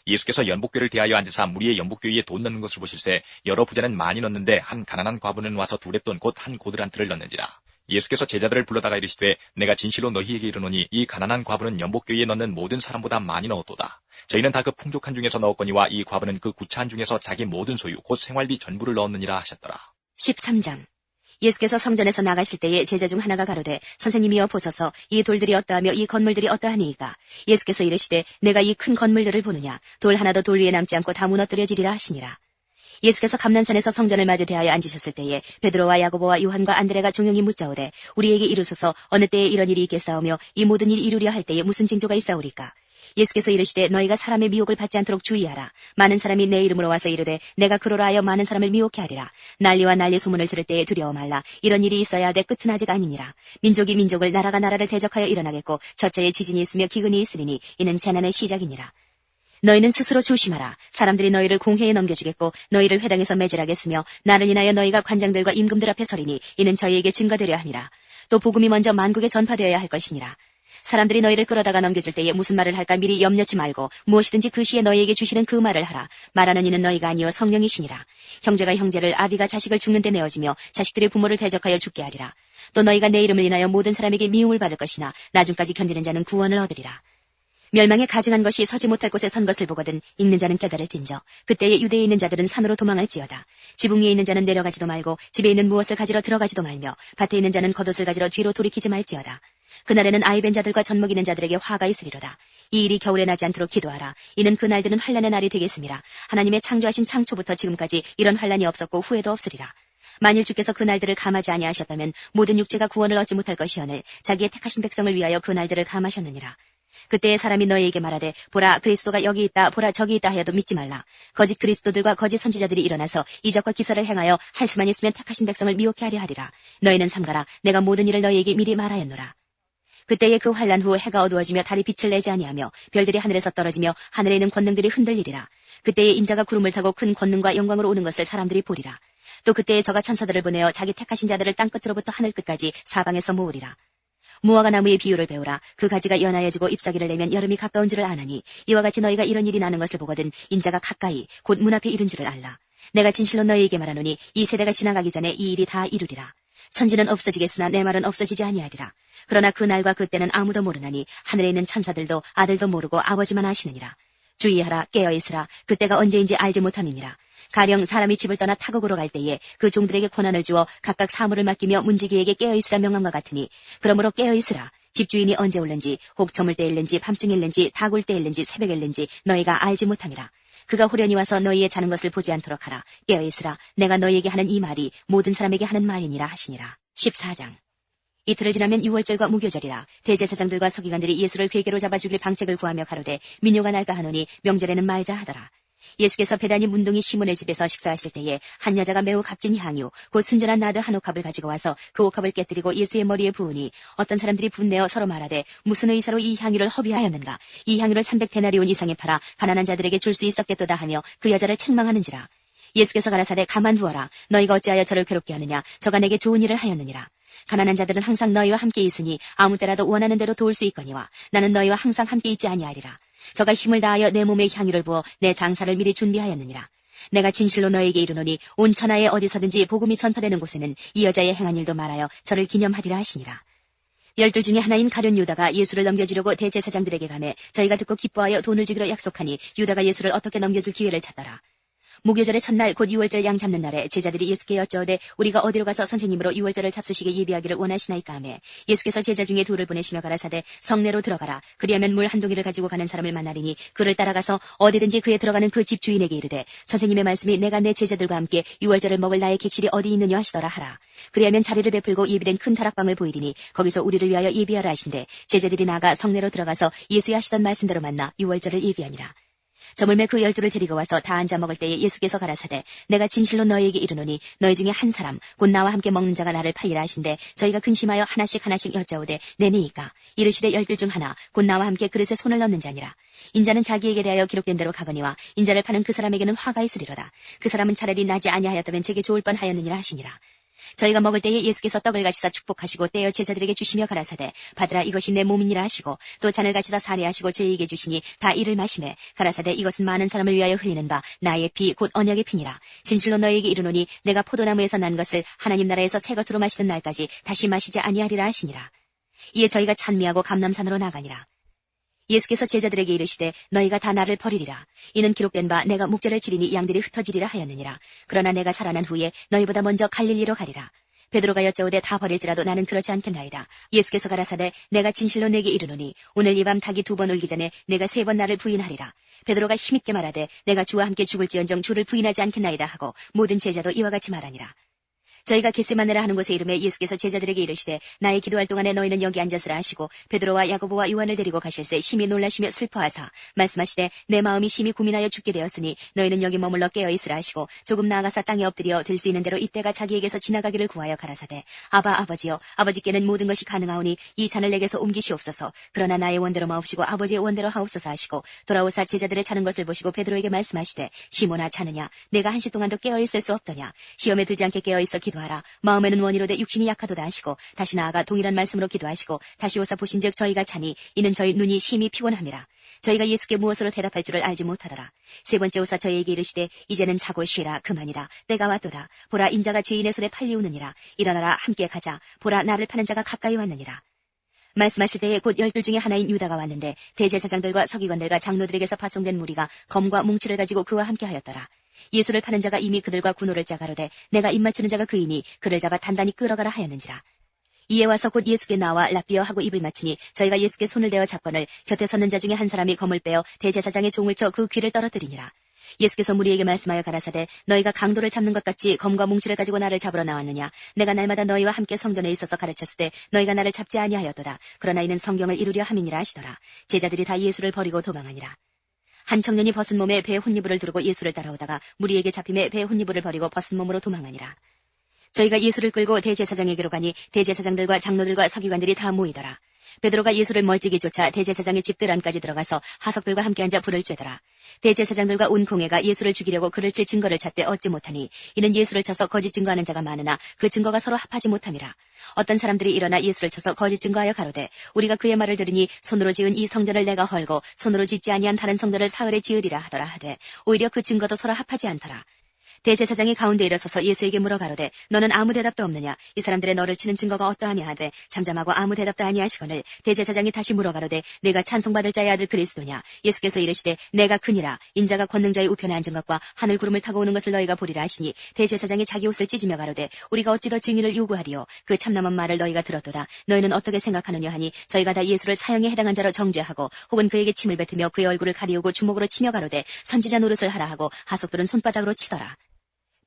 예수께서 연복궤를 대하여 앉으사 무리의 연복궤 위에 돈 넣는 것을 보실새 여러 부자는 많이 넣는데 한 가난한 과부는 와서 두 렙돈 곧 한 고드란트를 넣는지라. 예수께서 제자들을 불러다가 이르시되 내가 진실로 너희에게 이르노니 이 가난한 과부는 연복궤에 넣는 모든 사람보다 많이 넣었도다. 저희는 다 그 풍족한 중에서 넣었거니와 이 과부는 그 구차한 중에서 자기 모든 소유 곧 생활비 전부를 넣었느니라 하셨더라. 13장 예수께서 성전에서 나가실 때에 제자 중 하나가 가로되 선생님이여 보소서 이 돌들이 어떠하며 이 건물들이 어떠하니이까. 예수께서 이르시되 내가 이 큰 건물들을 보느냐. 돌 하나도 돌 위에 남지 않고 다 무너뜨려지리라 하시니라. 예수께서 감난산에서 성전을 마주 대하여 앉으셨을 때에 베드로와 야고보와 요한과 안드레가 종용이 묻자오되 우리에게 이르소서 어느 때에 이런 일이 있겠사오며 이 모든 일이 이루려 할 때에 무슨 징조가 있사오리까. 예수께서 이르시되 너희가 사람의 미혹을 받지 않도록 주의하라. 많은 사람이 내 이름으로 와서 이르되 내가 그러라 하여 많은 사람을 미혹해 하리라. 난리와 난리 소문을 들을 때에 두려워 말라. 이런 일이 있어야 내 끝은 아직 아니니라. 민족이 민족을 나라가 나라를 대적하여 일어나겠고 저체에 지진이 있으며 기근이 있으리니 이는 재난의 시작이니라. 너희는 스스로 조심하라. 사람들이 너희를 공회에 넘겨주겠고 너희를 회당에서 매질하겠으며 나를 인하여 너희가 관장들과 임금들 앞에 서리니 이는 저희에게 증거되려 하니라. 또 복음이 먼저 만국에 전파되어야 할 것이니라. 사람들이 너희를 끌어다가 넘겨줄 때에 무슨 말을 할까 미리 염려치 말고 무엇이든지 그 시에 너희에게 주시는 그 말을 하라. 말하는 이는 너희가 아니요 성령이시니라. 형제가 형제를 아비가 자식을 죽는 데 내어지며 자식들의 부모를 대적하여 죽게 하리라. 또 너희가 내 이름을 인하여 모든 사람에게 미움을 받을 것이나 나중까지 견디는 자는 구원을 얻으리라. 멸망에 가증한 것이 서지 못할 곳에 선 것을 보거든 읽는 자는 깨달을진저. 그때에 유대에 있는 자들은 산으로 도망할지어다. 지붕 위에 있는 자는 내려가지도 말고 집에 있는 무엇을 가지러 들어가지도 말며 밭에 있는 자는 겉옷을 가지러 뒤로 돌이키지 말지어다. 그날에는 아이 뵌 자들과 젖 먹이는 자들에게 화가 있으리로다. 이 일이 겨울에 나지 않도록 기도하라. 이는 그 날들은 환난의 날이 되겠음이라. 하나님의 창조하신 창초부터 지금까지 이런 환난이 없었고 후에도 없으리라. 만일 주께서 그 날들을 감하지 아니하셨다면 모든 육체가 구원을 얻지 못할 것이오늘 자기의 택하신 백성을 위하여 그 날들을 감하셨느니라. 그때에 사람이 너희에게 말하되 보라 그리스도가 여기 있다 보라 저기 있다 하여도 믿지 말라. 거짓 그리스도들과 거짓 선지자들이 일어나서 이적과 기사를 행하여 할 수만 있으면 택하신 백성을 미혹해 하려 하리라. 너희는 삼가라. 내가 모든 일을 너희에게 미리 말하였노라. 그때에 그 환난 후 해가 어두워지며 달이 빛을 내지 아니하며 별들이 하늘에서 떨어지며 하늘에 있는 권능들이 흔들리리라. 그때에 인자가 구름을 타고 큰 권능과 영광으로 오는 것을 사람들이 보리라. 또 그때에 저가 천사들을 보내어 자기 택하신 자들을 땅끝으로부터 하늘 끝까지 사방에서 모으리라. 무화과 나무의 비유를 배우라. 그 가지가 연하여지고 잎사귀를 내면 여름이 가까운 줄을 아나니 이와 같이 너희가 이런 일이 나는 것을 보거든 인자가 가까이 곧 문 앞에 이른 줄을 알라. 내가 진실로 너희에게 말하노니 이 세대가 지나가기 전에 이 일이 다 이루리라. 천지는 없어지겠으나 내 말은 없어지지 아니하리라. 그러나 그 날과 그때는 아무도 모르나니 하늘에 있는 천사들도 아들도 모르고 아버지만 아시느니라. 주의하라, 깨어있으라. 그때가 언제인지 알지 못함이니라. 가령 사람이 집을 떠나 타국으로 갈 때에 그 종들에게 권한을 주어 각각 사물을 맡기며 문지기에게 깨어있으라 명함과 같으니, 그러므로 깨어있으라. 집주인이 언제 올는지, 혹 저물 때일는지, 밤중일는지, 다굴 때일는지, 새벽일는지 너희가 알지 못함이라. 그가 호련히 와서 너희의 자는 것을 보지 않도록 하라. 깨어있으라. 내가 너희에게 하는 이 말이 모든 사람에게 하는 말이니라 하시니라. 14장. 이틀을 지나면 유월절과 무교절이라. 대제사장들과 서기관들이 예수를 회개로 잡아 죽일 방책을 구하며 가로되 민요가 날까 하노니 명절에는 말자 하더라. 예수께서 베다니 문둥이 시몬의 집에서 식사하실 때에 한 여자가 매우 값진 향유 곧 순전한 나드 한 옥합을 가지고 와서 그 옥합을 깨뜨리고 예수의 머리에 부으니, 어떤 사람들이 분내어 서로 말하되 무슨 의사로 이 향유를 허비하였는가? 이 향유를 300데나리온 이상에 팔아 가난한 자들에게 줄 수 있었겠도다 하며 그 여자를 책망하는지라. 예수께서 가라사대 가만두어라. 너희가 어찌하여 저를 괴롭게 하느냐? 저가 내게 좋은 일을 하였느니라. 가난한 자들은 항상 너희와 함께 있으니 아무 때라도 원하는 대로 도울 수 있거니와 나는 너희와 항상 함께 있지 아니하리라. 저가 힘을 다하여 내 몸에 향유를 부어 내 장사를 미리 준비하였느니라. 내가 진실로 너에게 이르노니 온 천하에 어디서든지 복음이 전파되는 곳에는 이 여자의 행한 일도 말하여 저를 기념하리라 하시니라. 12 중에 하나인 가룟 유다가 예수를 넘겨주려고 대제사장들에게 가매 저희가 듣고 기뻐하여 돈을 주기로 약속하니 유다가 예수를 어떻게 넘겨줄 기회를 찾더라. 무교절의 첫날 곧 유월절 양 잡는 날에 제자들이 예수께 여쭤오되 우리가 어디로 가서 선생님으로 유월절을 잡수시게 예비하기를 원하시나이까 하매, 예수께서 제자 중에 둘을 보내시며 가라사대 성내로 들어가라. 그리하면 물 한 동이를 가지고 가는 사람을 만나리니 그를 따라가서 어디든지 그에 들어가는 그 집 주인에게 이르되 선생님의 말씀이 내가 내 제자들과 함께 유월절을 먹을 나의 객실이 어디 있느냐 하시더라 하라. 그리하면 자리를 베풀고 예비된 큰 다락방을 보이리니 거기서 우리를 위하여 예비하라 하신대 제자들이 나가 성내로 들어가서 예수의 하시던 말씀대로 만나 유월절을 예비하니라. 저물매 그 12를 데리고 와서 다 앉아 먹을 때에 예수께서 가라사대 내가 진실로 너희에게 이르노니 너희 중에 한 사람 곧 나와 함께 먹는 자가 나를 팔리라 하신대 저희가 근심하여 하나씩 여짜오되 내니이까? 이르시되 12 중 하나 곧 나와 함께 그릇에 손을 넣는 자니라. 인자는 자기에게 대하여 기록된 대로 가거니와 인자를 파는 그 사람에게는 화가 있으리로다. 그 사람은 차라리 나지 아니하였다면 제게 좋을 뻔하였느니라 하시니라. 저희가 먹을 때에 예수께서 떡을 가지사 축복하시고 떼어 제자들에게 주시며 가라사대 받으라 이것이 내 몸이니라 하시고 또 잔을 가지사 사례하시고 저희에게 주시니 다 이를 마시매 가라사대 이것은 많은 사람을 위하여 흘리는 바 나의 피 곧 언약의 피니라. 진실로 너희에게 이르노니 내가 포도나무에서 난 것을 하나님 나라에서 새 것으로 마시던 날까지 다시 마시지 아니하리라 하시니라. 이에 저희가 찬미하고 감람산으로 나가니라. 예수께서 제자들에게 이르시되 너희가 다 나를 버리리라. 이는 기록된 바 내가 목자를 치리니 양들이 흩어지리라 하였느니라. 그러나 내가 살아난 후에 너희보다 먼저 갈릴리로 가리라. 베드로가 여짜오되 다 버릴지라도 나는 그렇지 않겠나이다. 예수께서 가라사대 내가 진실로 내게 이르노니 오늘 이 밤 닭이 2번 울기 전에 내가 3번 나를 부인하리라. 베드로가 힘있게 말하되 내가 주와 함께 죽을지언정 주를 부인하지 않겠나이다 하고 모든 제자도 이와 같이 말하니라. 저희가 겟세마네라 하는 곳에 이르매 예수께서 제자들에게 이르시되 나의 기도할 동안에 너희는 여기 앉았으라 하시고 베드로와 야고보와 요한을 데리고 가실새 심히 놀라시며 슬퍼하사 말씀하시되 내 마음이 심히 고민하여 죽게 되었으니 너희는 여기 머물러 깨어 있으라 하시고 조금 나아가사 땅에 엎드려 들 수 있는 대로 이때가 자기에게서 지나가기를 구하여 가라사대 아바 아버지여 아버지께는 모든 것이 가능하오니 이 잔을 내게서 옮기시옵소서. 그러나 나의 원대로 마옵시고 아버지의 원대로 하옵소서 하시고 돌아오사 제자들의 자는 것을 보시고 베드로에게 말씀하시되 시몬아 자느냐 내가 한시 동안도 깨어 있을 수 없더냐. 시험에 들지 않게 깨어 있어 기도하라. 마음에는 원이로되 육신이 약하도다 하시고 다시 나아가 동일한 말씀으로 기도하시고 다시 오사 보신즉 저희가 자니 이는 저희 눈이 심히 피곤함이라. 저희가 예수께 무엇으로 대답할 줄을 알지 못하더라. 3번째 오사 저희에게 이르시되 이제는 자고 쉬라 그만이라. 때가 왔도다. 보라 인자가 죄인의 손에 팔리우느니라. 일어나라 함께 가자. 보라 나를 파는 자가 가까이 왔느니라. 말씀하실 때에 곧 12 중에 하나인 유다가 왔는데 대제사장들과 서기관들과 장로들에게서 파송된 무리가 검과 뭉치를 가지고 그와 함께 하였더라. 예수를 파는 자가 이미 그들과 군호를 짜가로되 내가 입맞추는 자가 그이니 그를 잡아 단단히 끌어가라 하였는지라. 이에 와서 곧 예수께 나와 랍비어 하고 입을 맞추니 저희가 예수께 손을 대어 잡거늘 곁에 섰는 자 중에 한 사람이 검을 빼어 대제사장의 종을 쳐 그 귀를 떨어뜨리니라. 예수께서 무리에게 말씀하여 가라사대 너희가 강도를 잡는 것 같이 검과 뭉치를 가지고 나를 잡으러 나왔느냐. 내가 날마다 너희와 함께 성전에 있어서 가르쳤을 때 너희가 나를 잡지 아니하였도다. 그러나 이는 성경을 이루려 함이니라 하시더라. 제자들이 다 예수를 버리고 도망하니라. 한 청년이 벗은 몸에 배의 혼이불을 두르고 예수를 따라오다가 무리에게 잡힘에 배의 혼이불을 버리고 벗은 몸으로 도망하니라. 저희가 예수를 끌고 대제사장에게로 가니 대제사장들과 장로들과 서기관들이 다 모이더라. 베드로가 예수를 멀찍이 쫓아 대제사장의 집들 안까지 들어가서 하석들과 함께 앉아 불을 쬐더라. 대제사장들과 온 공회가 예수를 죽이려고 그를 칠 증거를 찾되 얻지 못하니 이는 예수를 쳐서 거짓 증거하는 자가 많으나 그 증거가 서로 합하지 못함이라. 어떤 사람들이 일어나 예수를 쳐서 거짓 증거하여 가로되 우리가 그의 말을 들으니 손으로 지은 이 성전을 내가 헐고 손으로 짓지 아니한 다른 성전을 사흘에 지으리라 하더라 하되 오히려 그 증거도 서로 합하지 않더라. 대제사장이 가운데 일어서서 예수에게 물어 가로되 너는 아무 대답도 없느냐? 이 사람들의 너를 치는 증거가 어떠하냐 하되 잠잠하고 아무 대답도 아니하시거늘 대제사장이 다시 물어 가로되 내가 찬송받을 자의 아들 그리스도냐? 예수께서 이르시되 내가 크니라. 인자가 권능자의 우편에 앉은 것과 하늘 구름을 타고 오는 것을 너희가 보리라 하시니 대제사장이 자기 옷을 찢으며 가로되 우리가 어찌 더 증인을 요구하리요? 그 참남한 말을 너희가 들었도다. 너희는 어떻게 생각하느냐 하니 저희가 다 예수를 사형에 해당한 자로 정죄하고 혹은 그에게 침을 뱉으며 그의 얼굴을 가리우고 주먹으로 치며 가로되 선지자 노릇을 하라 하고 하속들은 손바닥으로 치더라.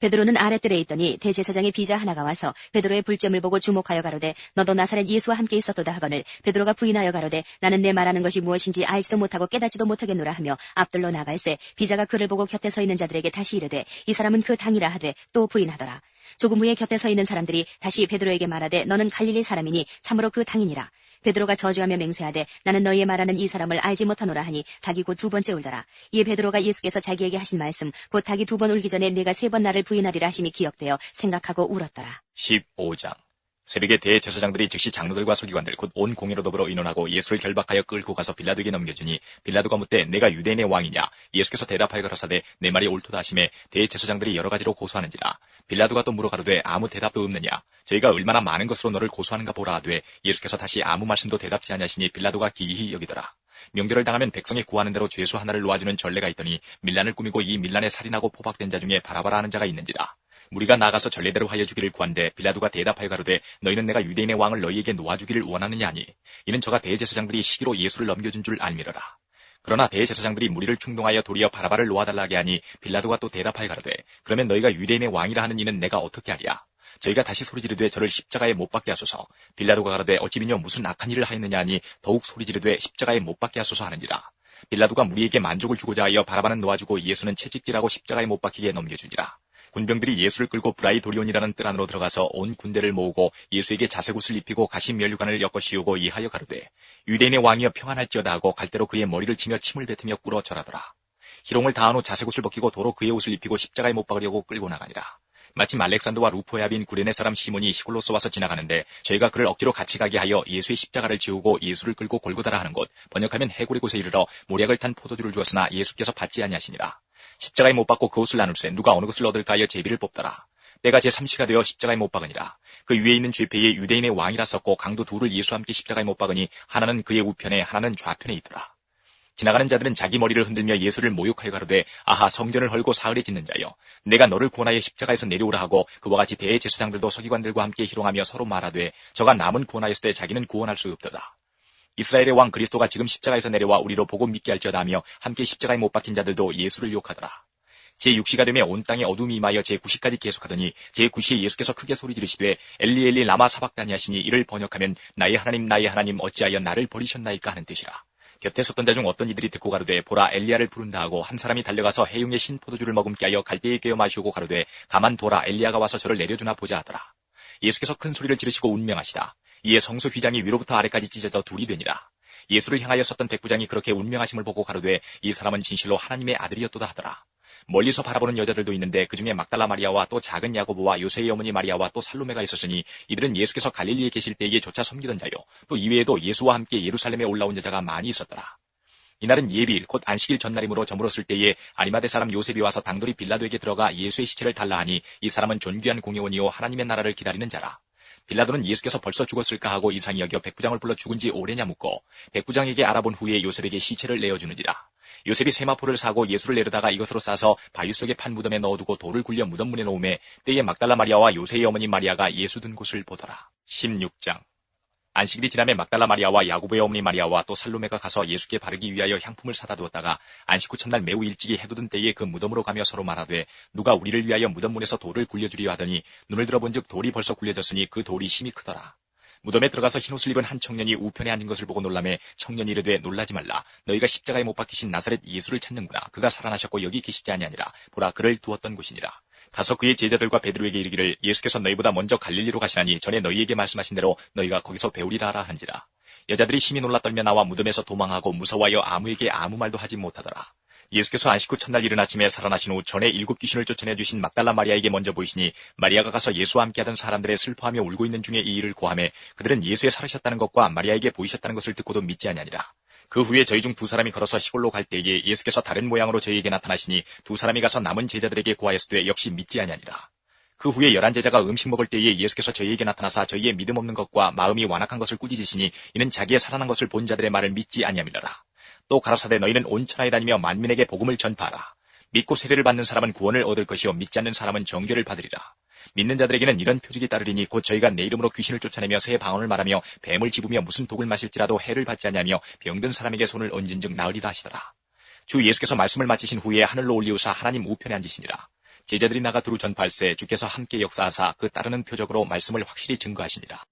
베드로는 아랫뜰에 있더니 대제사장의 비자 하나가 와서 베드로의 불점을 보고 주목하여 가로되 너도 나사렛 예수와 함께 있었도다 하거늘 베드로가 부인하여 가로되 나는 내 말하는 것이 무엇인지 알지도 못하고 깨닫지도 못하겠노라 하며 앞들로 나갈새 비자가 그를 보고 곁에 서 있는 자들에게 다시 이르되 이 사람은 그 당이라 하되 또 부인하더라. 조금 후에 곁에 서 있는 사람들이 다시 베드로에게 말하되 너는 갈릴리 사람이니 참으로 그 당이니라. 베드로가 저주하며 맹세하되 나는 너희의 말하는 이 사람을 알지 못하노라 하니 닭이 곧 두 번째 울더라. 이에 베드로가 예수께서 자기에게 하신 말씀 곧 닭이 두 번 울기 전에 네가 세 번 나를 부인하리라 하심이 기억되어 생각하고 울었더라. 15장. 새벽에 대제사장들이 즉시 장로들과 서기관들 곧 온 공회로 더불어 의논하고 예수를 결박하여 끌고 가서 빌라도에게 넘겨주니 빌라도가 묻되 내가 유대인의 왕이냐? 예수께서 대답하여 가라사대 내 말이 옳도다 하시매 대제사장들이 여러 가지로 고소하는지라. 빌라도가 또 물어 가로되 아무 대답도 없느냐? 저희가 얼마나 많은 것으로 너를 고소하는가 보라 하되 예수께서 다시 아무 말씀도 대답지 아니하시니 빌라도가 기이히 여기더라. 명절을 당하면 백성이 구하는 대로 죄수 하나를 놓아주는 전례가 있더니 밀란을 꾸미고 이 밀란에 살인하고 포박된 자 중에 바라바라 하는 자가 있는지라. 무리가 나가서 전례대로 하여 주기를 구한데 빌라도가 대답하여 가로되 너희는 내가 유대인의 왕을 너희에게 놓아주기를 원하느냐 하니 이는 저가 대제사장들이 시기로 예수를 넘겨준 줄 알미러라. 그러나 대제사장들이 무리를 충동하여 도리어 바라바를 놓아달라 하게 하니 빌라도가 또 대답하여 가로되 그러면 너희가 유대인의 왕이라 하는 이는 내가 어떻게 하랴? 저희가 다시 소리 지르되 저를 십자가에 못 박게 하소서. 빌라도가 가로되 어찌 미뇨 무슨 악한 일을 하였느냐 하니 더욱 소리 지르되 십자가에 못 박게 하소서 하는지라. 빌라도가 무리에게 만족을 주고자 하여 바라바는 놓아주고 예수는 채찍질하고 십자가에 못 박히게 넘겨주니라. 군병들이 예수를 끌고 브라이도리온이라는 뜰 안으로 들어가서 온 군대를 모으고 예수에게 자색옷을 입히고 가시 면류관을 엮어 씌우고 이하여 가로되 유대인의 왕이여 평안할지어다 하고 갈대로 그의 머리를 치며 침을 뱉으며 꿇어 절하더라. 희롱을 다한 후 자색옷을 벗기고 도로 그의 옷을 입히고 십자가에 못 박으려고 끌고 나가니라. 마침 알렉산더와 루포의 아비인 구레네 사람 시몬이 시골로서 와서 지나가는데 저희가 그를 억지로 같이 가게 하여 예수의 십자가를 지우고 예수를 끌고 골고다라 하는 곳 번역하면 해골의 곳에 이르러 모략을 탄 포도주를 주었으나 예수께서 받지 아니하시니라. 십자가에 못 박고 그 옷을 나눌세 누가 어느 것을 얻을까 하여 제비를 뽑더라. 때가 제3시가 되어 십자가에 못 박으니라. 그 위에 있는 죄패에 유대인의 왕이라 썼고 강도 둘을 예수와 함께 십자가에 못 박으니 하나는 그의 우편에 하나는 좌편에 있더라. 지나가는 자들은 자기 머리를 흔들며 예수를 모욕하여 가로되 아하 성전을 헐고 사흘에 짓는 자여 내가 너를 구원하여 십자가에서 내려오라 하고 그와 같이 대제사장들도 서기관들과 함께 희롱하며 서로 말하되 저가 남은 구원하였을 때 자기는 구원할 수 없도다. 이스라엘의 왕 그리스도가 지금 십자가에서 내려와 우리로 보고 믿게 할지어다 하며 함께 십자가에 못 박힌 자들도 예수를 욕하더라. 제6시가 되며 온 땅에 어둠이 임하여 제9시까지 계속하더니 제9시에 예수께서 크게 소리 지르시되 엘리 엘리 라마 사박다니 하시니 이를 번역하면 나의 하나님 어찌하여 나를 버리셨나이까 하는 뜻이라. 곁에 섰던 자 중 어떤 이들이 듣고 가로되 보라 엘리야를 부른다 하고 한 사람이 달려가서 해용의 신 포도주를 머금게 하여 갈대에 깨어 마시고 가로되 가만 둬라 엘리야가 와서 저를 내려주나 보자 하더라. 예수께서 큰 소리를 지르시고 운명하시다. 이에 성소 휘장이 위로부터 아래까지 찢어져 둘이 되니라. 예수를 향하여 섰던 백부장이 그렇게 운명하심을 보고 가로되 이 사람은 진실로 하나님의 아들이었도다 하더라. 멀리서 바라보는 여자들도 있는데 그중에 막달라 마리아와 또 작은 야고보와 요새의 어머니 마리아와 또 살로메가 있었으니 이들은 예수께서 갈릴리에 계실 때에 조차 섬기던 자요 또 이외에도 예수와 함께 예루살렘에 올라온 여자가 많이 있었더라. 이날은 예비일 곧 안식일 전날이므로 저물었을 때에 아리마대 사람 요셉이 와서 당돌이 빌라도에게 들어가 예수의 시체를 달라 하니 이 사람은 존귀한 공회원이요 하나님의 나라를 기다리는 자라. 빌라도는 예수께서 벌써 죽었을까 하고 이상히 여겨 백부장을 불러 죽은 지 오래냐 묻고 백부장에게 알아본 후에 요셉에게 시체를 내어주는지라. 요셉이 세마포를 사고 예수를 내려다가 이것으로 싸서 바위 속에 판 무덤에 넣어두고 돌을 굴려 무덤문에 놓음에 때에 막달라 마리아와 요새의 어머니 마리아가 예수 든 곳을 보더라. 16장. 안식일이 지나매 막달라 마리아와 야고보의 어머니 마리아와 또 살로메가 가서 예수께 바르기 위하여 향품을 사다 두었다가 안식 후 첫날 매우 일찍이 해돋은 때에 그 무덤으로 가며 서로 말하되 누가 우리를 위하여 무덤문에서 돌을 굴려주리요 하더니 눈을 들어본즉 돌이 벌써 굴려졌으니 그 돌이 심히 크더라. 무덤에 들어가서 흰옷을 입은 한 청년이 우편에 앉은 것을 보고 놀라매 청년이 이르되 놀라지 말라. 너희가 십자가에 못 박히신 나사렛 예수를 찾는구나. 그가 살아나셨고 여기 계시지 아니하니라. 보라 그를 두었던 곳이니라. 가서 그의 제자들과 베드로에게 이르기를 예수께서 너희보다 먼저 갈릴리로 가시나니 전에 너희에게 말씀하신 대로 너희가 거기서 배우리라 하라 한지라. 여자들이 심히 놀라 떨며 나와 무덤에서 도망하고 무서워하여 아무에게 아무 말도 하지 못하더라. 예수께서 안식 후 첫날 이른 아침에 살아나신 후 전에 7 귀신을 쫓아내주신 막달라 마리아에게 먼저 보이시니 마리아가 가서 예수와 함께하던 사람들의 슬퍼하며 울고 있는 중에 이 일을 고하매 그들은 예수의 살으셨다는 것과 마리아에게 보이셨다는 것을 듣고도 믿지 아니하니라. 그 후에 저희 중 두 사람이 걸어서 시골로 갈 때에 예수께서 다른 모양으로 저희에게 나타나시니 두 사람이 가서 남은 제자들에게 고하였으되 역시 믿지 아니하니라. 그 후에 11제자가 음식 먹을 때에 예수께서 저희에게 나타나사 저희의 믿음 없는 것과 마음이 완악한 것을 꾸짖으시니 이는 자기의 살아난 것을 본 자들의 말을 믿지 아니함이라. 또 가라사대 너희는 온 천하에 다니며 만민에게 복음을 전파하라. 믿고 세례를 받는 사람은 구원을 얻을 것이요 믿지 않는 사람은 정죄를 받으리라. 믿는 자들에게는 이런 표적이 따르리니 곧 저희가 내 이름으로 귀신을 쫓아내며 새 방언을 말하며 뱀을 집으며 무슨 독을 마실지라도 해를 받지 아니하며 병든 사람에게 손을 얹은즉 나으리라 하시더라. 주 예수께서 말씀을 마치신 후에 하늘로 올리우사 하나님 우편에 앉으시니라. 제자들이 나가 두루 전파할세 주께서 함께 역사하사 그 따르는 표적으로 말씀을 확실히 증거하시니라.